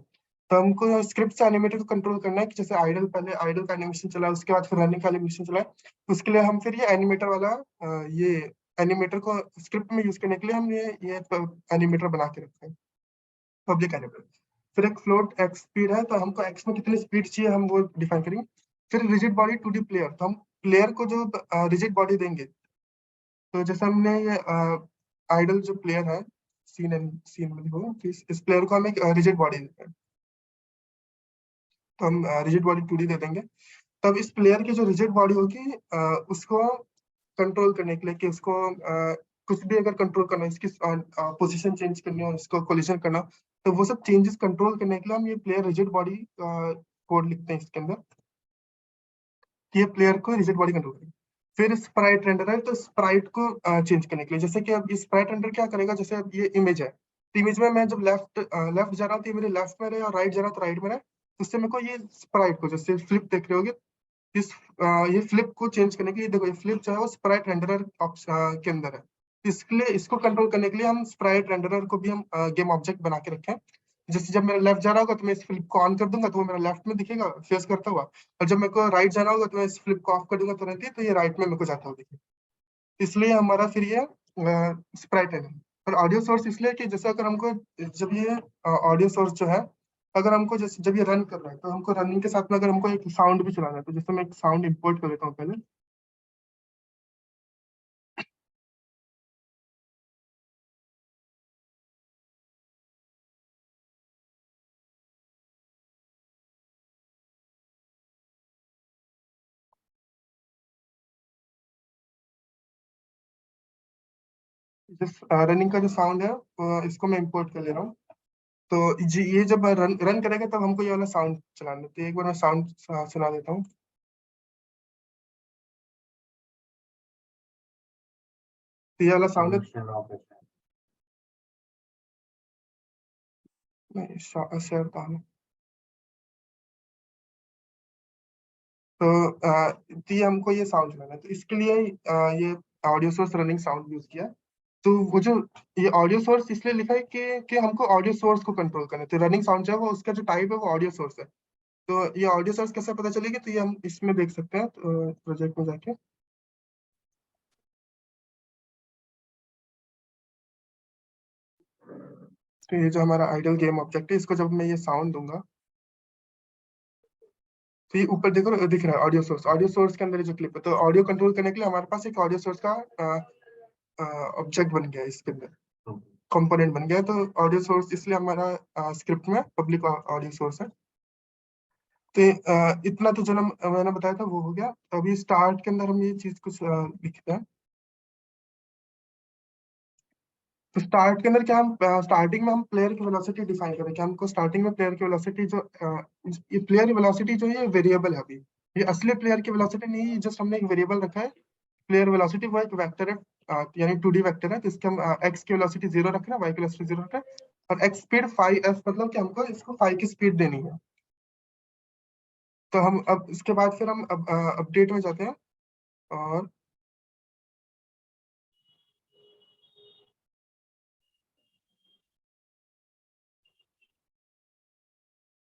Speaker 2: तो हमको स्क्रिप्ट से एनिमेटर को कंट्रोल करना है कि जैसे आइडल, पहले आइडल का एनिमेशन चला उसके बाद फिर रनिंग का एनिमेशन चला। उसके लिए हम फिर ये एनिमेटर वाला ये एनिमेटर को स्क्रिप्ट में यूज करने के लिए हम ये एनिमेटर बना के रखते हैं, पब्लिक एनिमेटर। फिर एक फ्लोट एक्स स्पीड है, तो हमको एक्स में कितनी स्पीड चाहिए हम वो डिफाइन करेंगे। फिर रिजिड बॉडी 2D प्लेयर, तो हम प्लेयर को जो रिजिड बॉडी देंगे, तो जैसे हमने ये आइडल जो प्लेयर है, सीन में देखो कि इस प्लेयर को हम एक रिजिड बॉडी देते हैं, तो हम रिजिड बॉडी 2D दे देंगे। तब इस प्लेयर की जो रिजिड बॉडी होगी उसको कंट्रोल करने के लिए कि उसको कुछ भी अगर कंट्रोल करना है, इसकी पोजीशन चेंज करनी हो, इसको कोलिजन करना, तो वो सब चेंजेस कंट्रोल करने के लिए हम ये प्लेयर रिजिड बॉडी कोड लिखते हैं इसके अंदर, कि ये प्लेयर को रिजिड बॉडी कंट्रोल करेगा। फिर स्प्राइट रेंडर है, तो स्प्राइट को चेंज करने के लिए, जैसे कि अब ये स्प्राइट रेंडर क्या करेगा, जैसे अब ये इमेज है, तो इमेज में मैं जब लेफ्ट जा रहा हूँ तो ये मेरे लेफ्ट में रहे, और राइट जा रहा हूँ तो राइट में रहे। तो उससे मेरे को ये स्प्राइट को, जैसे फ्लिप देख रहे होगे, इस ये फ्लिप को चेंज करने के लिए, देखो ये फ्लिप जो है वो स्प्राइट रेंडरर के अंदर है। इसके लिए इसको कंट्रोल करने के लिए हम स्प्राइट रेंडरर को भी हम गेम ऑब्जेक्ट बना के रखें। जैसे जब मेरा लेफ्ट जा रहा होगा तो मैं इस फ्लिप को ऑन कर दूंगा तो वो मेरा लेफ्ट में दिखेगा फेस करता हुआ, और जब मेरे को राइट जाना होगा तो मैं इस फ्लिप को ऑफ कर दूंगा तुरंत ही, तो ये राइट में मेरे को जाता हुआ दिखेगा। इसलिए हमारा फिर ये स्प्राइट है। और ऑडियो सोर्स इसलिए कि जैसे अगर हमको, जब ये ऑडियो सोर्स जो है, अगर हमको जैसे जब ये रन कर रहा है तो हमको रनिंग के साथ में अगर हमको एक साउंड भी चलाना है, तो जैसे मैं एक साउंड इंपोर्ट कर लेता हूँ पहले। जिस रनिंग का जो साउंड है इसको मैं इंपोर्ट कर ले रहा हूँ। तो जी ये जब रन करेगा तब हमको ये वाला साउंड चलाना है। तो एक बार मैं साउंड सुना देता हूँ। तो ये वाला साउंड है, शेयर का है। तो ये हमको ये साउंड चलाना है, तो इसके लिए ये audio source running sound use किया। तो वो जो ये ऑडियो सोर्स इसलिए लिखा है कि हमको ऑडियो सोर्स को कंट्रोल करना है। तो रनिंग साउंड जो है वो उसका जो टाइप है वो ऑडियो सोर्स है। तो ये ऑडियो सोर्स कैसे पता चलेगी, तो ये हम इसमें देख सकते हैं प्रोजेक्ट में जाके। तो ये जो हमारा आइडियल गेम ऑब्जेक्ट है, इसको जब मैं ये साउंड दूंगा तो ये ऊपर देखो दिख रहा है ऑडियो सोर्स के अंदर जो क्लिप है। तो ऑडियो कंट्रोल करने के लिए हमारे पास एक ऑडियो सोर्स का ऑब्जेक्ट बन गया है, इसके अंदर कंपोनेंट बन गया है। तो ऑडियो सोर्स इसलिए हमारा स्क्रिप्ट में पब्लिक ऑडियो सोर्स है। तो इतना तो जो मैंने बताया था वो हो गया। अभी स्टार्ट के अंदर हम ये चीज कुछ लिखते हैं। तो स्टार्ट के अंदर क्या हम स्टार्टिंग में हम प्लेयर की वेलोसिटी डिफाइन करें कि हमको स्टार्टिंग में प्लेयर की वेलोसिटी जो ये प्लेयर की वेलोसिटी जो है ये वेरिएबल है। अभी ये असली प्लेयर की वेलोसिटी नहीं है, जस्ट हमने एक वेरिएबल रखा है। प्लेयर वेलोसिटी वो एक वेक्टर है, यानी 2D वेक्टर है। तो इसके हम x की वेलोसिटी 0 रख रहे हैं, y की वेलोसिटी 0 रख रहे हैं, और x स्पीड 5f, मतलब कि हमको इसको 5 की स्पीड देनी है। तो हम अब इसके बाद फिर हम अपडेट में जाते हैं।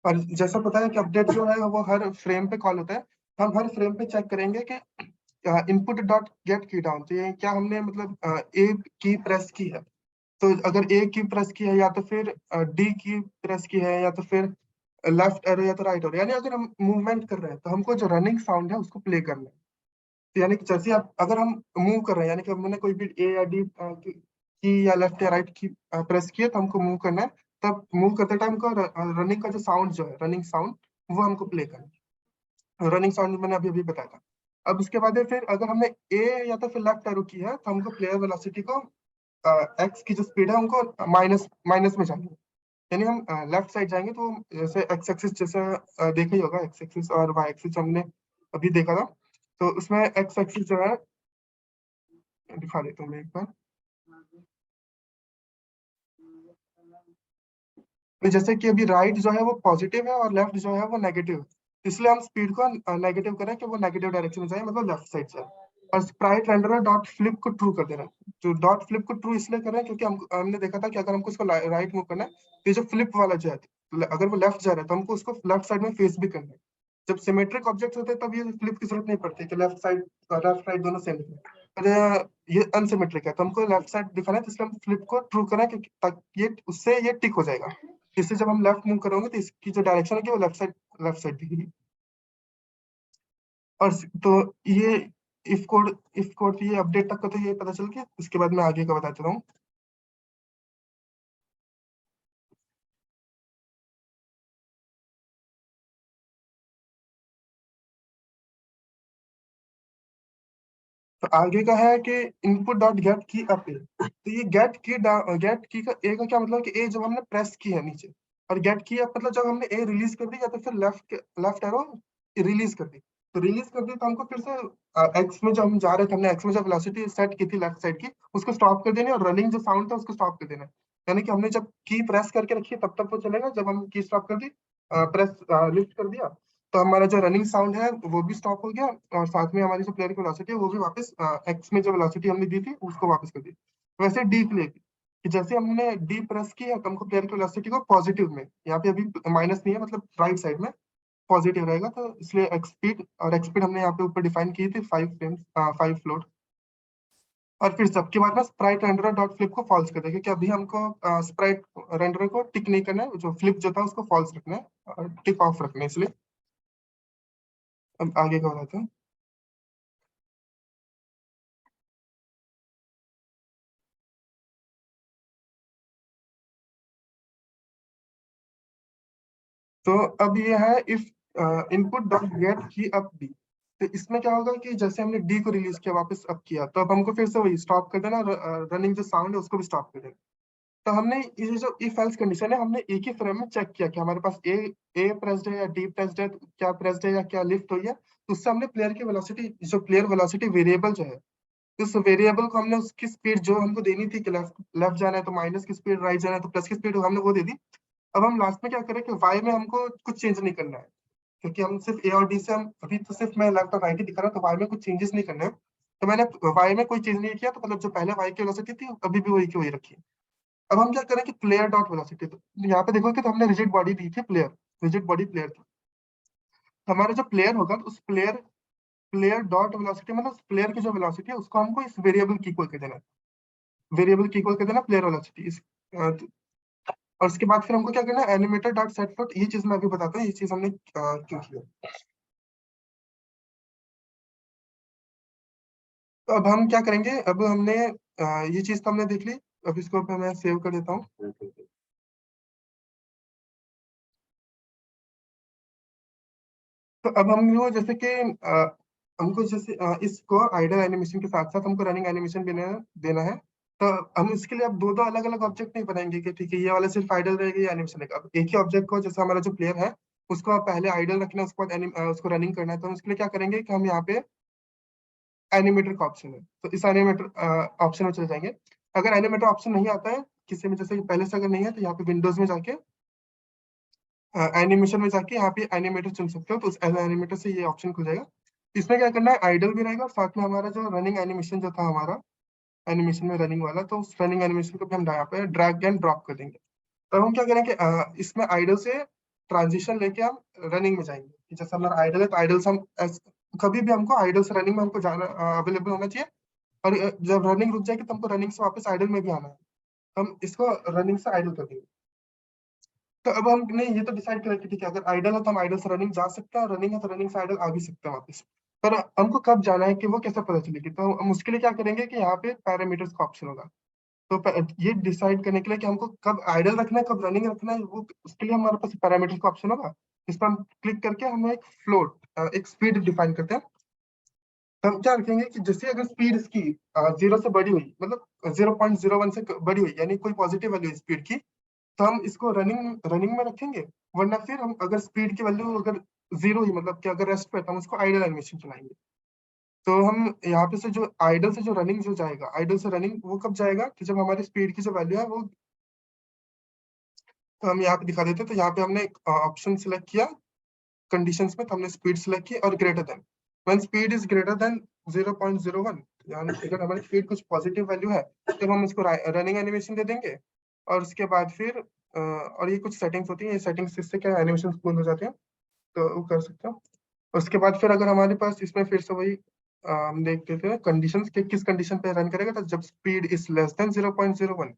Speaker 2: और जैसा पता है कि अपडेट जो है वो हर फ्रेम पे कॉल होता है। हम हर फ्रेम पे चेक करेंगे कि इनपुट डॉट गेट की डाउन, तो ये क्या हमने मतलब ए की प्रेस की है। तो अगर ए की प्रेस की है, या तो फिर डी की प्रेस की है, या तो फिर लेफ्ट एरो या तो राइट एरो, यानी अगर हम मूवमेंट कर रहे हैं तो हमको जो रनिंग साउंड है उसको प्ले करना है। तो यानी कि जैसे आप अगर हम मूव कर रहे हैं, यानी कि हमने कोई भी ए या डी की या लेफ्ट या राइट की प्रेस की है, तो हमको मूव करना है। तब मूव करते टाइम का रनिंग का जो साउंड जो है, रनिंग साउंड, वो हमको प्ले करना है। रनिंग साउंड मैंने अभी अभी बताया था। अब उसके बाद है फिर अगर हमने ए या तो फिर लेफ्ट एरो की है, तो हमको प्लेयर वेलोसिटी को एक्स की जो स्पीड है उनको माइनस माइनस में जानी है। यानी हम लेफ्ट साइड जाएंगे तो जैसे एक्स एक्सिस, जैसे देखा ही होगा, एक्स एक्सिस और वाई एक्सिस हमने अभी देखा था। तो उसमें एक्स एक्सिस जो है, दिखा देता हूँ मैं एक बार। तो जैसे कि अभी राइट जो है वो पॉजिटिव है और लेफ्ट जो है वो नेगेटिव है, इसलिए हम स्पीड को नेगेटिव करें कि वो नेगेटिव डायरेक्शन में जाए, मतलब लेफ्ट साइड से। और स्प्राइट रेंडर डॉट फ्लिप को ट्रू कर देना है। तो डॉट फ्लिप को ट्रू इसलिए कर रहे हैं क्योंकि हमने देखा था कि अगर हमको उसको राइट मूव करना है, तो ये जो फ्लिप वाला जो है, अगर वो लेफ्ट जा रहा है तो हमको उसको लेफ्ट साइड में फेस भी करना है। जब सिमेट्रिक ऑब्जेक्ट होते हैं तब ये फ्लिप की जरूरत नहीं पड़ती कि लेफ्ट राइट दोनों सेम है। पर ये अनसिमेट्रिक है, तो हमको लेफ्ट साइड दिखाना है, तो इसलिए हम फ्लिप को ट्रू करें कि ताकि ये उससे ये टिक हो जाएगा। इससे जब हम लेफ्ट मूव करेंगे तो इसकी जो डायरेक्शन है वो लेफ्ट साइड दिखेगी। और तो ये इफ कोड ये अपडेट तक का तो ये पता चल गया। इसके बाद मैं आगे का बताता हूँ। तो आगे का है कि इनपुट डॉट गेट की अप ए। तो ये गेट की का ए का क्या मतलब कि ए जब हमने प्रेस की है नीचे, और गेट की अप मतलब जब हमने ए रिलीज कर दी, या तो फिर लेफ्ट एरो रिलीज कर दी। तो रिलीज कर दी तो हमको फिर से एक्स में जो हम जा रहे थे, हमने एक्स में जब वेलोसिटी सेट की थी लेफ्ट साइड की, उसको स्टॉप कर देनी, और रनिंग जो साउंड था उसको स्टॉप कर देना। यानी कि हमने जब की प्रेस करके रखी तब तक वो चलेगा, जब हम की स्टॉप कर दी, प्रेस लिफ्ट कर दिया, तो हमारा जो रनिंग साउंड है वो भी स्टॉप हो गया, और साथ में हमारी जो प्लेयर की वेलोसिटी है वो भी वापस एक्स में जो वेलोसिटी हमने दी थी उसको वापस कर दी। वैसे डी प्ले की कि जैसे हमने डी प्रेस की है तो हमको प्लेयर की वेलोसिटी को पॉजिटिव में, यहाँ पे अभी माइनस नहीं है, मतलब राइट साइड में पॉजिटिव रहेगा, तो इसलिए एक्स स्पीड, और एक्स स्पीड हमने यहाँ पे ऊपर डिफाइन की थी 5 फ्लोट। और फिर सबके बाद ना स्प्राइट रेंडर डॉट फ्लिप को फॉल्स कर दें, क्योंकि अभी हमको स्प्राइट रेंडर को टिक नहीं करना है, जो फ्लिप जो था उसको फॉल्स रखना है और टिक ऑफ रखना है, इसलिए। अब आगे का बताते हैं। तो अब ये है इफ इनपुट डॉट गेट की अप डी। तो इसमें क्या होगा कि जैसे हमने डी को रिलीज किया, वापस अप किया, तो अब हमको फिर से वही स्टॉप कर देना, रनिंग जो साउंड है उसको भी स्टॉप कर देना। तो हमने ये जो इफ एल्स कंडीशन है हमने एक ही फ्रेम में चेक किया कि हमारे पास ए प्रेस्ड है या डी प्रेस्ड है, क्या प्रेस्ड है या क्या लिफ्ट हुई है। तो उससे हमने प्लेयर की वेलोसिटी, जो प्लेयर वेलोसिटी वेरिएबल जो है, उस वेरिएबल को हमने उसकी स्पीड जो हमको देनी थी कि लेफ्ट लेफ्ट जाना है तो माइनस की स्पीड, राइट जाना है तो प्लस की स्पीड, हमने वो दे दी। अब हम लास्ट में क्या करें कि वाई में हमको कुछ चेंज नहीं करना है, क्योंकि हम सिर्फ ए और डी से, हम अभी तो सिर्फ मैं लेफ्ट और राइट ही दिखा रहा हूँ, तो वाई में कुछ चेंजेस नहीं करने हैं। तो मैंने वाई में कोई चेंज नहीं किया, तो मतलब जो पहले वाई की वेलोसिटी थी अभी भी वही की वही रखी है। अब हम क्या करें कि प्लेयर डॉट वेलोसिटी, तो यहाँ पे देखोगे तो हमने रिजिड बॉडी दी थी, प्लेयर रिजिड बॉडी प्लेयर थी। हमारा जो प्लेयर होगा तो उस प्लेयर प्लेयर डॉट वेलोसिटी मतलब प्लेयर की जो वेलोसिटी है उसको हमको इस वेरिएबल की इक्वल कर देना है, वेरिएबल की इक्वल कर देना प्लेयर वेलोसिटी इस और उसके बाद फिर हमको क्या करना है, एनिमेटर डॉट सेट फ्लोट। ये चीज मैं अभी बताता हूँ, ये चीज हमने क्यों किया। तो अब हम क्या करेंगे, अब हमने ये चीज तो हमने देख ली। अब इसको मैं सेव कर देता हूँ। तो अब हम लोग जैसे कि हमको जैसे इसको आइडल एनिमेशन के साथ साथ हमको रनिंग एनिमेशन देना है। तो हम इसके लिए अब दो दो अलग अलग ऑब्जेक्ट नहीं बनाएंगे कि ठीक है ये वाला सिर्फ आइडल रहेगा, ये एनिमेशन रहेगा। अब एक ही ऑब्जेक्ट को, जैसे हमारा जो प्लेयर है उसको आप पहले आइडल रखना है, उसके बाद उसको रनिंग करना है। तो हम इसके लिए क्या करेंगे कि हम यहाँ पे एनिमेटर का ऑप्शन है, तो इस एनिमेटर ऑप्शन में चले जाएंगे। अगर एनिमेटर ऑप्शन नहीं आता है किसी में, जैसे कि पहले से अगर नहीं है, तो यहाँ पे विंडोज में जाके एनिमेशन में जाके यहाँ पे एनिमेटर चुन सकते हो, तो उस एनिमेटर से ये ऑप्शन खुल जाएगा। इसमें क्या करना है, आइडल भी रहेगा और साथ में हमारा जो रनिंग एनिमेशन जो था हमारा एनिमेशन में रनिंग वाला, तो उस रनिंग एनिमेशन को भी हम यहाँ पे ड्रैग एंड ड्रॉप कर देंगे। तो हम क्या करेंगे, इसमें आइडल से ट्रांजिशन लेके हम रनिंग में जाएंगे कि जैसे हमारा आइडल है तो आइडल से हम कभी भी हमको आइडल से रनिंग में हमको जाना अवेलेबल होना चाहिए। और जब रनिंग रुक जाएगी तो हमको रनिंग से वापस आइडल में भी आना है। हम इसको रनिंग से आइडल कर देंगे। तो अब हम नहीं, ये तो डिसाइड करें कि ठीक है, अगर आइडल है तो हम आइडल से रनिंग जा सकते हैं, और रनिंग है तो रनिंग से आइडल आ भी सकते हैं वापस। पर हमको कब जाना है कि वो कैसे पता चलेगी, तो हम उसके लिए क्या करेंगे कि यहाँ पे पैरामीटर्स का ऑप्शन होगा। तो ये डिसाइड करने के लिए कि हमको कब आइडल रखना है कब रनिंग रखना है, वो उसके लिए हमारे पास पैरामीटर्स का ऑप्शन होगा। इस पर हम क्लिक करके हम एक फ्लोट एक स्पीड डिफाइन करते हैं। तो हम क्या रखेंगे कि जैसे अगर स्पीड इसकी 0 से बड़ी हुई, मतलब 0.01 से बड़ी हुई, यानी कोई पॉजिटिव वैल्यू स्पीड की, तो हम इसको रनिंग रनिंग में रखेंगे। वरना फिर हम अगर स्पीड की वैल्यू अगर 0 ही, मतलब कि अगर रेस्ट पे है, तो हम उसको आइडल एनिमेशन चलाएंगे। तो हम यहाँ पे से जो आइडल से जो रनिंग जो जाएगा, आइडल से रनिंग वो कब जाएगा कि जब हमारी स्पीड की जो वैल्यू है वो, तो हम यहाँ पे दिखा देते हैं। तो यहाँ पे हमने एक ऑप्शन सिलेक्ट किया कंडीशंस में, तो हमने स्पीड सिलेक्ट की और greater than, when speed is greater than 0.01, यानी अगर हमारी स्पीड कुछ पॉजिटिव वैल्यू है तो हम इसको रनिंग एनिमेशन दे देंगे। और उसके बाद फिर और ये कुछ सेटिंग्स होती है, ये सेटिंग्स इससे क्या एनिमेशन कूल हो जाते हैं, तो वो कर सकते हो। उसके बाद फिर अगर हमारे पास इसमें फिर से वही हम देख लेते हैं कंडीशंस के किस कंडीशन पे रन करेगा, तो जब स्पीड इज लेस देन 0.01,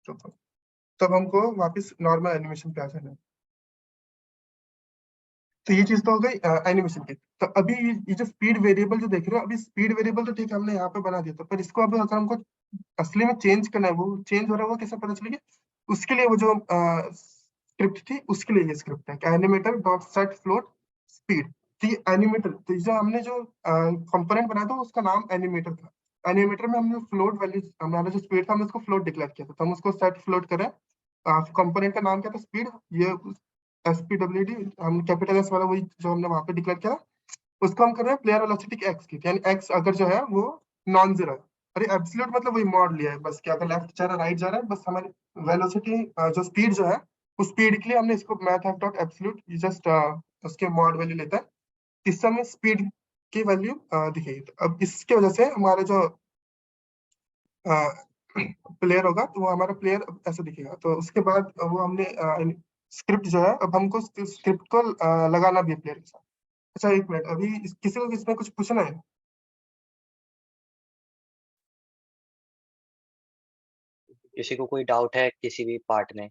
Speaker 2: तो तब हमको वापस नॉर्मल एनिमेशन पे आ जाना है। तो ये चीज तो हो गई एनिमेशन की। तो अभी ये जो स्पीड वेरिएबल जो देख रहे हो, अभी स्पीड वेरिएबल तो ठीक है हमने यहाँ पे बना दिया था, पर इसको अब अगर हमको असली में चेंज करना है, वो चेंज हो रहा है वो कैसे पता चलेगी, उसके लिए वो जो स्क्रिप्ट थी, उसके लिए ये स्क्रिप्ट है कि animator dot set float speed. तो ये एनिमेटर, तो जो हमने जो कंपोनेंट बनाया था उसका नाम एनिमेटर था। एनिमेटर में हमने फ्लोट वैल्यू, हमारा जो स्पीड था हमने उसको फ्लोट डिक्लेयर किया था, तो हम उसको सेट फ्लोट करें। कंपोनेंट का नाम क्या था, स्पीड। ये SPWD, हम कैपिटल एस वाला वही जो हमने वहां पे डिक्लेयर किया, उसको हम कर रहे हैं प्लेयर वेलोसिटी की एक्स की, यानी एक्स अगर जो है वो नॉन जीरो है। अरे एब्सोल्यूट मतलब वही मॉड लिया है बस, कि अगर लेफ्ट जा रहा है राइट जा रहा है, बस हमारी वेलोसिटी जो स्पीड जो है उस स्पीड के लिए हमने इसको मैथ डॉट एब्सोल्यूट जस्ट उसके मॉड वैल्यू लेता है। इस समय स्पीड की वैल्यू दिखेगी। तो अब इसके वजह से हमारा जो प्लेयर होगा तो वो हमारा प्लेयर ऐसे दिखेगा। तो उसके बाद वो हमने स्क्रिप्ट जो है, अब हमको स्क्रिप्ट को लगाना भी है प्लेयर के साथ। अच्छा एक मिनट, अभी किसी को इसमें कुछ पूछना है?
Speaker 1: किसी को कोई डाउट है किसी भी पार्ट में?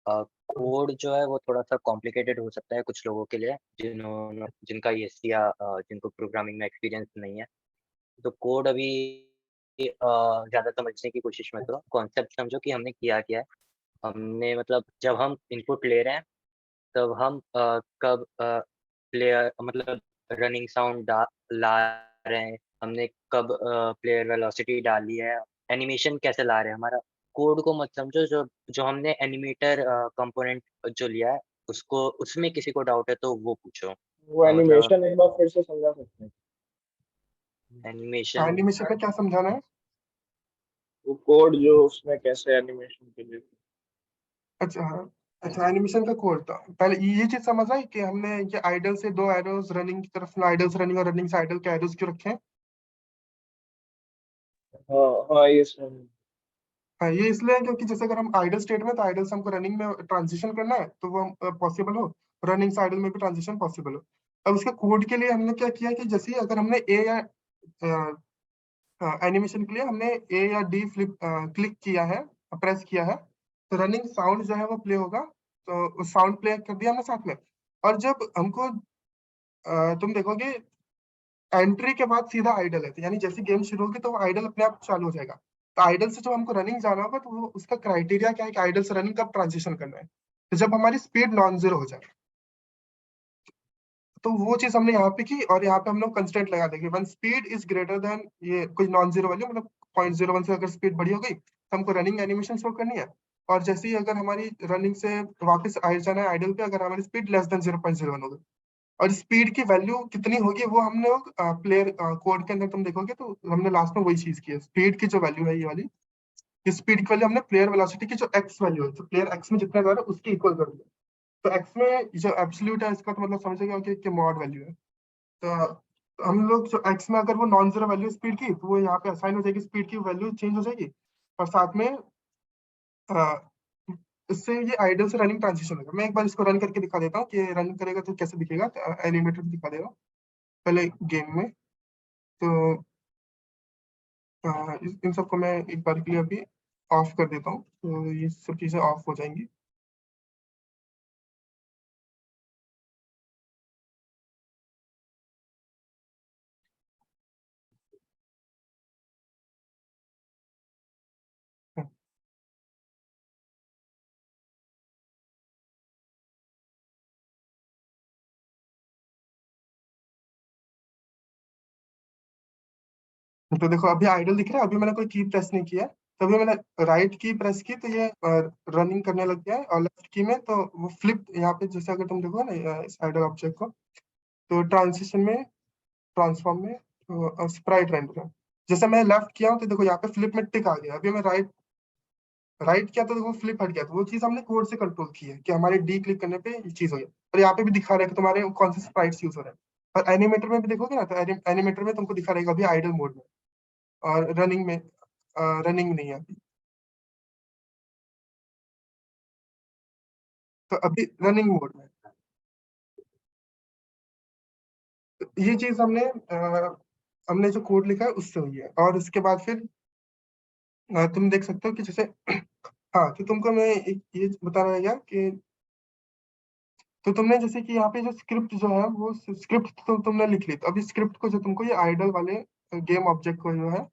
Speaker 1: कोड जो है वो थोड़ा-सा कॉम्प्लिकेटेड हो सकता है कुछ लोगों के लिए, जिनका ESC या जिनको प्रोग्रामिंग में एक्सपीरियंस नहीं है। तो कोड अभी ज़्यादा समझने की कोशिश मत करो, कॉन्सेप्ट समझो कि हमने किया क्या है। हमने मतलब जब हम इनपुट ले रहे हैं, तब हम कब प्लेयर मतलब रनिंग साउंड ला रहे हैं, हमने कब प्लेयर वेलोसिटी डाली है, एनिमेशन कैसे ला रहे हैं, हमारा कोड को मत समझो, जो जो हमने एनिमेटर कंपोनेंट जो लिया है, उसको उसमें किसी को डाउट है तो वो पूछो।
Speaker 6: वो
Speaker 1: मतलब
Speaker 6: एनिमेशन एक बार फिर से समझा सकते हैं?
Speaker 1: एनिमेशन
Speaker 2: एनिमेशन में क्या समझाना है?
Speaker 6: वो कोड जो उसमें कैसे एनिमेशन के लिए।
Speaker 2: अच्छा हाँ, अच्छा एनिमेशन का कोड था। पहले ये चीज समझ आई कि हमने ये आइडल से दो एरोज रनिंग की तरफ, आइडल्स रनिंग और रनिंग से आइडल के एरोज क्यों रखे हैं?
Speaker 6: हाँ हाँ, ये समझ।
Speaker 2: हाँ, ये इसलिए है क्योंकि जैसे अगर हम आइडल स्टेट में, तो आइडल से हमको रनिंग में ट्रांजिशन करना है तो वो पॉसिबल हो, रनिंग से आइडल में भी ट्रांजिशन पॉसिबल हो। अब उसके कोड के लिए हमने क्या किया कि जैसे ही अगर हमने ए या एनिमेशन के लिए हमने ए या डी फ्लिप क्लिक किया है, प्रेस किया है, तो रनिंग साउंड जो है वो प्ले होगा। तो उस साउंड प्ले कर दिया हमने साथ में। और जब हमको तुम देखोगे एंट्री के बाद सीधा आइडल है, तो यानी जैसे गेम शुरू होगी तो वो आइडल अपने आप चालू हो जाएगा। तो आइडल से जब हमको रनिंग जाना होगा तो वो उसका क्राइटेरिया क्या है कि आइडल से रनिंग कब ट्रांजिशन करना है, तो जब हमारी स्पीड नॉन जीरो हो जाए। तो वो चीज हमने यहाँ पे की, और यहाँ पे हम लोग कंस्टेंट लगा देंगे one speed is greater than ये कोई नॉन जीरो वैल्यू, मतलब 0.01 से अगर स्पीड बड़ी हो गई तो हमको रनिंग एनिमेशन शो करनी है। और जैसे ही अगर हमारी रनिंग से वापस आ जाना है आइडल पे, अगर हमारी स्पीड लेस देन 0.01 हो गई, और स्पीड की वैल्यू कितनी होगी वो हम लोग प्लेयर कोड के अंदर तुम देखोगे तो हमने लास्ट में वही चीज की है। स्पीड की जो वैल्यू है ये वाली, इस स्पीड की वैल्यू हमने प्लेयर वेलोसिटी की जो एक्स वैल्यू है, जो प्लेयर एक्स में जितना जा रहा है उसके इक्वल कर दिया। तो एक्स में जो एब्सोल्यूट है इसका तो मतलब समझेगा कि मॉड वैल्यू है। तो हम लोग जो एक्स में अगर वो नॉन जीरो वैल्यू स्पीड की, तो वो यहाँ पे असाइन हो जाएगी, स्पीड की वैल्यू चेंज हो जाएगी। और साथ में अ, इससे ये आइडल से रनिंग ट्रांजिशन होगा। मैं एक बार इसको रन करके दिखा देता हूँ कि रन करेगा तो कैसे दिखेगा, एनिमेटर दिखा देगा पहले गेम में। तो इन सबको मैं एक बार के लिए अभी ऑफ कर देता हूँ, तो ये सब चीजें ऑफ हो जाएंगी। तो देखो अभी आइडल दिख रहा है, अभी मैंने कोई की प्रेस नहीं किया है। तो अभी मैंने राइट की प्रेस की तो ये रनिंग करने लग गया है, और लेफ्ट की में तो वो फ्लिप, यहाँ पे जैसे अगर तुम देखो ना इस आइडल ऑब्जेक्ट को, तो ट्रांसिशन में, ट्रांसफॉर्म में स्प्राइट रेंडर है। जैसे मैं लेफ्ट किया हूँ तो देखो यहाँ पे फ्लिप में टिक आ गया। अभी मैं राइट राइट किया तो देखो फ्लिप हट गया। तो वो चीज हमने कोड से कंट्रोल की है कि हमारे डी क्लिक करने पे ये चीज हो गई। और यहाँ पे भी दिखा रहा है कि तुम्हारे कौन से स्प्राइट्स यूज हो रहे हैं। और एनिमेटर में भी देखोगे ना, तो एनिमेटर में तुमको दिखा रहेगा अभी आइडल मोड में, और रनिंग में, रनिंग नहीं है अभी। तो अभी रनिंग मोड में। तो ये चीज हमने जो कोड लिखा है उससे हुई है। और उसके बाद फिर तुम देख सकते हो कि जैसे हाँ, तो तुमको मैं एक ये बताना रहेगा कि, तो तुमने जैसे कि यहाँ पे जो स्क्रिप्ट जो है वो स्क्रिप्ट तो तुमने लिख ली। तो अभी स्क्रिप्ट को जो तुमको ये आइडल वाले गेम ऑब्जेक्ट को जो है,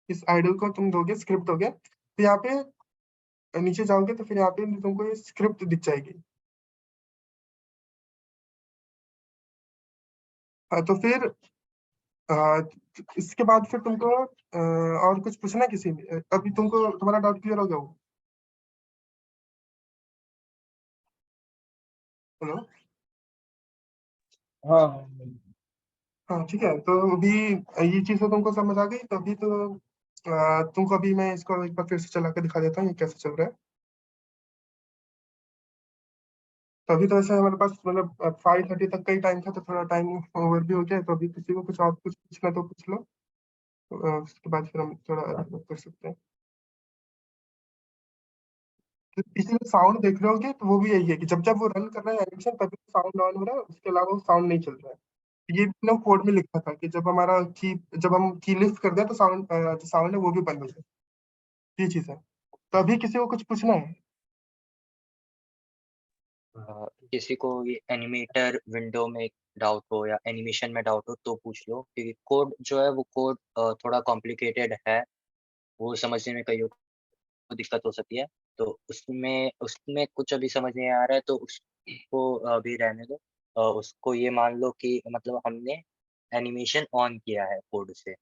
Speaker 2: इस आइडल को तुम दोगे, स्क्रिप्ट दोगे, तो यहाँ पे नीचे जाओगे तो फिर यहाँ पे तुमको ये स्क्रिप्ट दिख जाएगी। हाँ, तो फिर इसके बाद फिर तुमको और कुछ पूछना है किसी ने? अभी तुमको तुम्हारा डाउट क्लियर हो गया वो? हेलो?
Speaker 6: हाँ हाँ।
Speaker 2: हाँ ठीक है। तो अभी ये चीज़ तो तुमको समझ आ गई। तो अभी तो तुमको अभी मैं इसको एक बार फिर से चला के दिखा देता हूँ ये कैसे चल रहा है। तो अभी तो ऐसे हमारे पास मतलब 5:30 तक का ही टाइम था, तो थोड़ा टाइम ओवर भी हो गया है। तो अभी किसी को कुछ और कुछ पूछना तो पूछ लो। तो, उसके बाद फिर हम थोड़ा कर सकते हैं। तो पीछे जो साउंड देख रहे होगे तो वो भी यही है कि जब जब वो रन कर रहा है एनिमेशन तभी साउंड ऑन हो रहा है, उसके अलावा वो साउंड नहीं चल रहा है। ये भी लोग कोड में लिखा था कि जब हम की लिफ्ट कर दें तो साउंड, जो साउंड है वो भी बंद हो जाए। ये चीज है। तो अभी किसी को कुछ पूछना है?
Speaker 1: किसी को ये एनिमेटर विंडो में डाउट हो या एनिमेशन में डाउट हो तो पूछ लो, क्योंकि कोड जो है वो कोड थोड़ा कॉम्प्लिकेटेड है, वो समझने में कईयों को दिक्कत हो सकती है। तो उसमें उसमें कुछ अभी समझ नहीं आ रहा है तो उसको अभी रहने दो। उसको ये मान लो कि मतलब हमने एनिमेशन ऑन किया है कोड से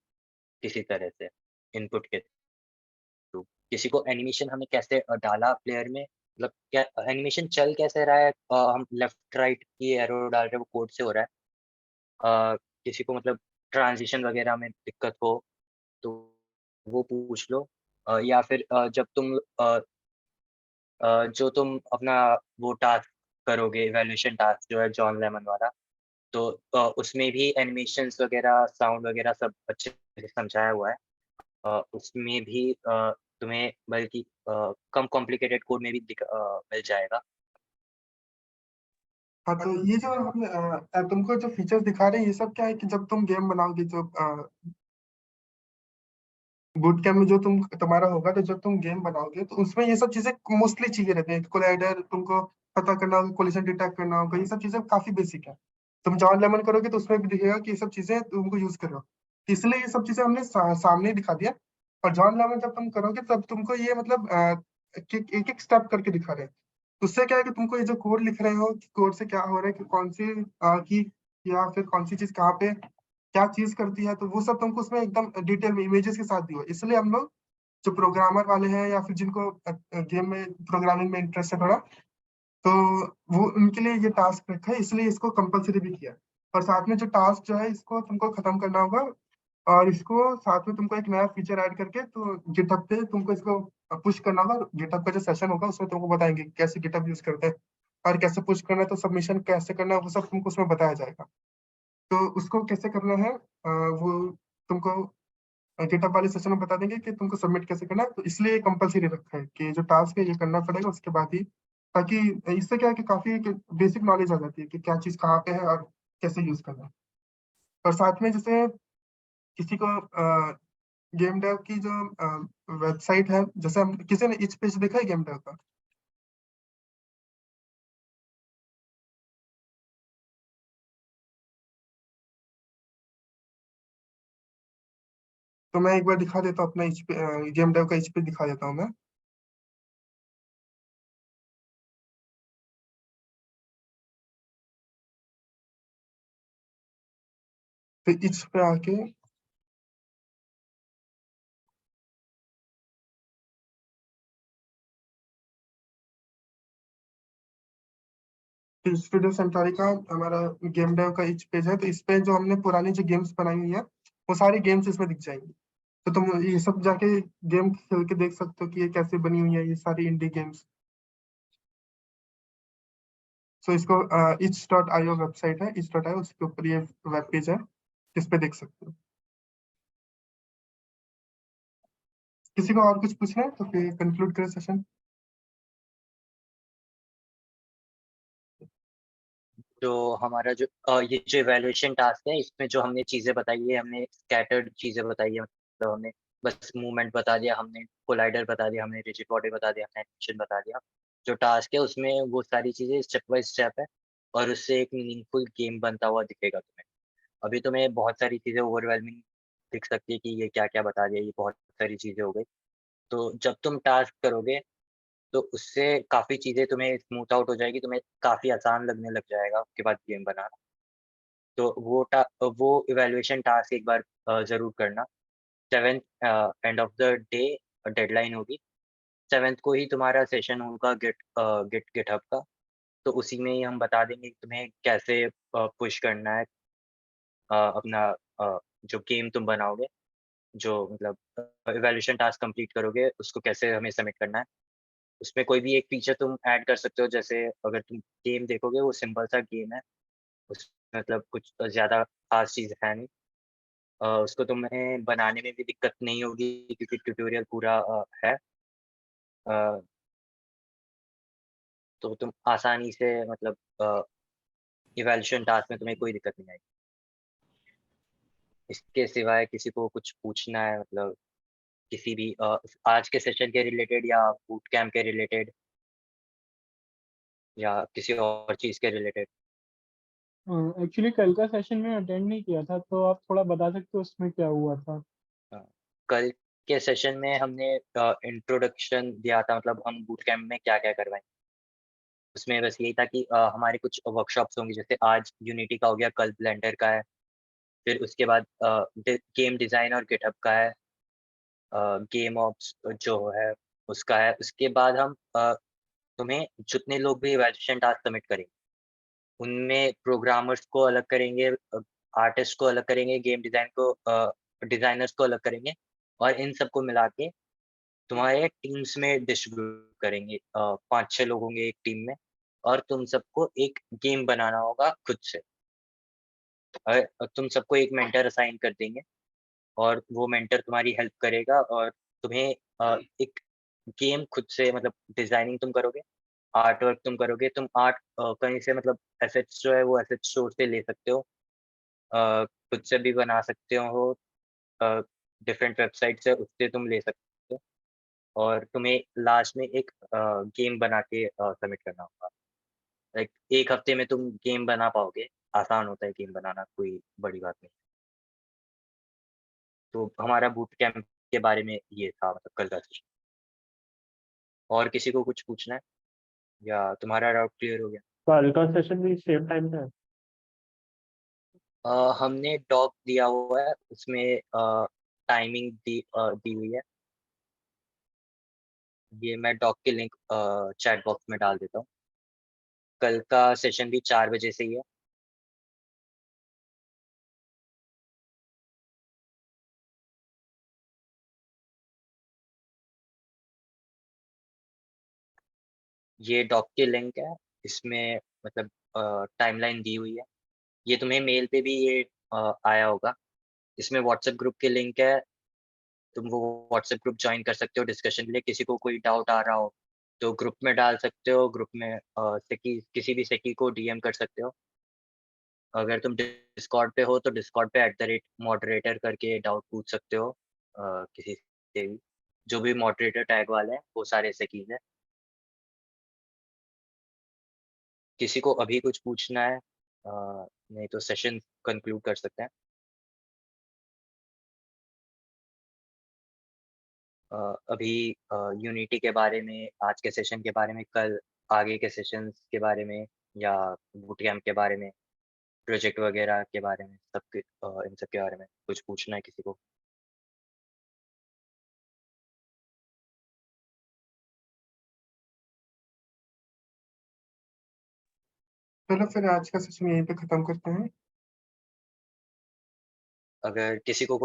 Speaker 1: किसी तरह से, इनपुट के थ्रू किसी को एनिमेशन हमने कैसे डाला प्लेयर में, मतलब क्या एनिमेशन चल कैसे रहा है, हम लेफ्ट राइट की एरो डाल रहे हैं वो कोड से हो रहा है, किसी को मतलब ट्रांजिशन वगैरह में दिक्कत हो तो वो पूछ लो, या फिर जब तुम जो तुम अपना वो टास्क करोगे, इवैल्यूएशन टास्क जो है जॉन लेमन वाला, तो उसमें भी एनिमेशंस वगैरह, साउंड वगैरह सब अच्छे से समझाया हुआ है। उसमें भी तुम्हें बल्कि कम कॉम्प्लिकेटेड कोड में भी मिल जाएगा।
Speaker 2: हाँ, तो ये जो हम तुमको जो फीचर्स दिखा रहे हैं ये सब क्या है कि जब तुम गेम बनाओगे, जो बूट कैम्प में जो तुम्हारा होगा, तो जब तुम गेम बनाओगे तो उसमें ये सब चीजें मोस्टली चाहिए रहती है। कोलाइडर तुमको पता करना होगा, कोलिजन डिटेक्ट करना होगा, ये सब चीजें काफी बेसिक है। तुम जॉन लेमन करोगे तो उसमें भी दिखेगा कि ये सब चीजें तुमको यूज करो, इसलिए ये सब चीजें हमने सामने दिखा दिया। और जॉन लेमन जब तुम करोगे तब तुमको ये मतलब एक एक स्टेप करके दिखा रहे हैं। उससे क्या है कि तुमको ये जो कोड लिख रहे हो, कोड से क्या हो रहा है, कि कौन सी की या फिर कौन सी चीज कहाँ पे क्या चीज करती है, तो वो सब तुमको उसमें एकदम डिटेल में इमेजेस के साथ दिया हुआ है। इसलिए हम लोग जो प्रोग्रामर वाले हैं या फिर जिनको गेम में प्रोग्रामिंग में इंटरेस्ट है थोड़ा, तो वो उनके लिए ये टास्क रखा है, इसलिए इसको कंपलसरी भी किया। और साथ में जो टास्क जो है इसको तुमको खत्म करना होगा, और इसको साथ में तुमको एक नया फीचर ऐड करके तो गिटहब पे तुमको इसको पुश करना होगा। गिटहब का जो सेशन होगा उसमें तुमको बताएंगे कैसे गिटहब यूज करते हैं और कैसे पुश करना है, तो सबमिशन कैसे करना है वो सब तुमको उसमें बताया जाएगा। तो उसको कैसे करना है वो तुमको गिटहब वाले सेशन में बता देंगे कि तुमको सबमिट कैसे करना है। तो इसलिए कंपलसरी रखा है कि जो टास्क है ये करना पड़ेगा उसके बाद ही, ताकि इससे क्या है कि काफी बेसिक नॉलेज आ जाती है कि क्या चीज कहाँ पे है और कैसे यूज करना है। और साथ में जैसे किसी को गेम डेव की जो वेबसाइट है, जैसे हम किसी ने इच पेज देखा है गेम डेव का? तो मैं एक बार दिखा देता हूँ अपना इच पे, गेम डेव का इच पेज दिखा देता हूँ मैं। तो इच पे आके स्टूडियो सेंटारी का हमारा गेम डेव का इच पेज है। तो इस पे जो हमने पुरानी जो गेम्स बनाई हुई है वो सारी गेम्स इसमें दिख जाएंगी। तो तुम ये सब जाके गेम खेल के देख सकते हो कि ये कैसे बनी हुई है, ये सारी इंडी गेम्स। सो इसको itch.io वेबसाइट है, itch.io, उसके ऊपर ये वेब पेज है, इस पे देख सकते हो। किसी को और कुछ पूछना है तो फिर कंक्लूड करें सेशन।
Speaker 1: जो हमारा जो ये जो इवैल्यूएशन टास्क है इसमें जो हमने चीज़ें बताई है, हमने स्कैटर्ड चीज़ें बताई है, मतलब हमने बस मूवमेंट बता दिया, हमने कोलाइडर बता दिया, हमने रिजिड बॉडी बता दिया, हमने एनिमेशन बता दिया। जो टास्क है उसमें वो सारी चीज़ें स्टेप बाय स्टेप है और उससे एक मीनिंगफुल गेम बनता हुआ दिखेगा तुम्हें। अभी तुम्हें बहुत सारी चीज़ें ओवरवेलमिंग दिख सकती है कि ये क्या-क्या बता दिया, ये बहुत सारी चीज़ें हो गई। तो जब तुम टास्क करोगे तो उससे काफ़ी चीज़ें तुम्हें स्मूथ आउट हो जाएगी, तुम्हें काफ़ी आसान लगने लग जाएगा उसके बाद गेम बनाना। तो वो इवैल्यूएशन टास्क एक बार ज़रूर करना। 7th end of the day deadline होगी। 7th को ही तुम्हारा सेशन होगा गिटहब का। तो उसी में ही हम बता देंगे कि तुम्हें कैसे पुश करना है अपना जो गेम तुम बनाओगे, जो मतलब इवैल्यूएशन टास्क कंप्लीट करोगे, उसको कैसे हमें सबमिट करना है। उसमें कोई भी एक फीचर तुम ऐड कर सकते हो, जैसे अगर तुम गेम देखोगे वो सिंपल सा गेम है, उसमें मतलब कुछ ज़्यादा ख़ास चीज़ है नहीं। उसको तुम्हें बनाने में भी दिक्कत नहीं होगी क्योंकि ट्यूटोरियल पूरा है। अ, तो तुम आसानी से मतलब इवैल्यूएशन टास्क में तुम्हें कोई दिक्कत नहीं आएगी। इसके सिवाय किसी को कुछ पूछना है, मतलब किसी भी आज के सेशन के रिलेटेड या बूट कैम्प के रिलेटेड या किसी और चीज़ के रिलेटेड?
Speaker 3: एक्चुअली कल का सेशन में अटेंड नहीं किया था, तो आप थोड़ा बता सकते हो उसमें क्या हुआ था?
Speaker 1: कल के सेशन में हमने इंट्रोडक्शन दिया था, मतलब हम बूट कैम्प में क्या-क्या करवाएँगे। उसमें बस यही था कि हमारे कुछ वर्कशॉप्स होंगे, जैसे आज यूनिटी का हो गया, कल ब्लेंडर का है, फिर उसके बाद गेम डिज़ाइन और गिटहब का है, गेम ऑप्स जो है उसका है। उसके बाद हम तुम्हें जितने लोग भी इवैल्यूएशन टास्क सबमिट करेंगे, उनमें प्रोग्रामर्स को अलग करेंगे, आर्टिस्ट को अलग करेंगे, गेम डिज़ाइन को डिज़ाइनर्स को अलग करेंगे और इन सबको मिला के तुम्हारे टीम्स में डिस्ट्रीब्यूट करेंगे। 5-6 लोग होंगे एक टीम में और तुम सबको एक गेम बनाना होगा खुद से। तुम सबको एक मेंटर असाइन कर देंगे और वो मेंटर तुम्हारी हेल्प करेगा और तुम्हें एक गेम खुद से मतलब डिज़ाइनिंग तुम करोगे, आर्ट वर्क तुम करोगे। तुम आर्ट कहीं से मतलब एसेट्स जो है वो एसेट स्टोर से ले सकते हो। खुद से भी बना सकते हो, डिफरेंट वेबसाइट से उससे तुम ले सकते हो और तुम्हें लास्ट में एक गेम बना के सबमिट करना होगा। लाइक 1 हफ्ते में तुम गेम बना पाओगे, आसान होता है गेम बनाना, कोई बड़ी बात नहीं। तो हमारा बूट कैंप के बारे में ये था मतलब कल का सेशन। और किसी को कुछ पूछना है या तुम्हारा डाउट क्लियर हो गया?
Speaker 4: कल का सेशन भी सेम टाइम पे है?
Speaker 1: हमने डॉक दिया हुआ है, उसमें टाइमिंग दी हुई है। ये मैं डॉक की लिंक चैट बॉक्स में डाल देता हूँ। कल का सेशन भी 4 बजे से ही है। ये डॉक की लिंक है, इसमें मतलब टाइमलाइन दी हुई है। ये तुम्हें मेल पे भी ये आया होगा। इसमें व्हाट्सएप ग्रुप की लिंक है, तुम वो व्हाट्सएप ग्रुप ज्वाइन कर सकते हो डिस्कशन के लिए। किसी को कोई डाउट आ रहा हो तो ग्रुप में डाल सकते हो। ग्रुप में सेकी किसी भी सेकी को डीएम कर सकते हो। अगर तुम डिस्कॉर्ड पे हो तो डिस्कॉर्ड पे @moderator करके डाउट पूछ सकते हो किसी से भी। जो भी मॉडरेटर टैग वाले हैं वो सारे सेकीज हैं। किसी को अभी कुछ पूछना है? नहीं तो सेशन कंक्लूड कर सकते हैं। अभी यूनिटी के बारे में, आज के सेशन के बारे में, कल आगे के सेशंस के बारे में या बूट कैंप के बारे में, प्रोजेक्ट वगैरह के बारे में, इन सब के बारे में कुछ पूछना है किसी को?
Speaker 2: चलो फिर आज का सेशन यहीं पे खत्म करते हैं।
Speaker 1: अगर किसी को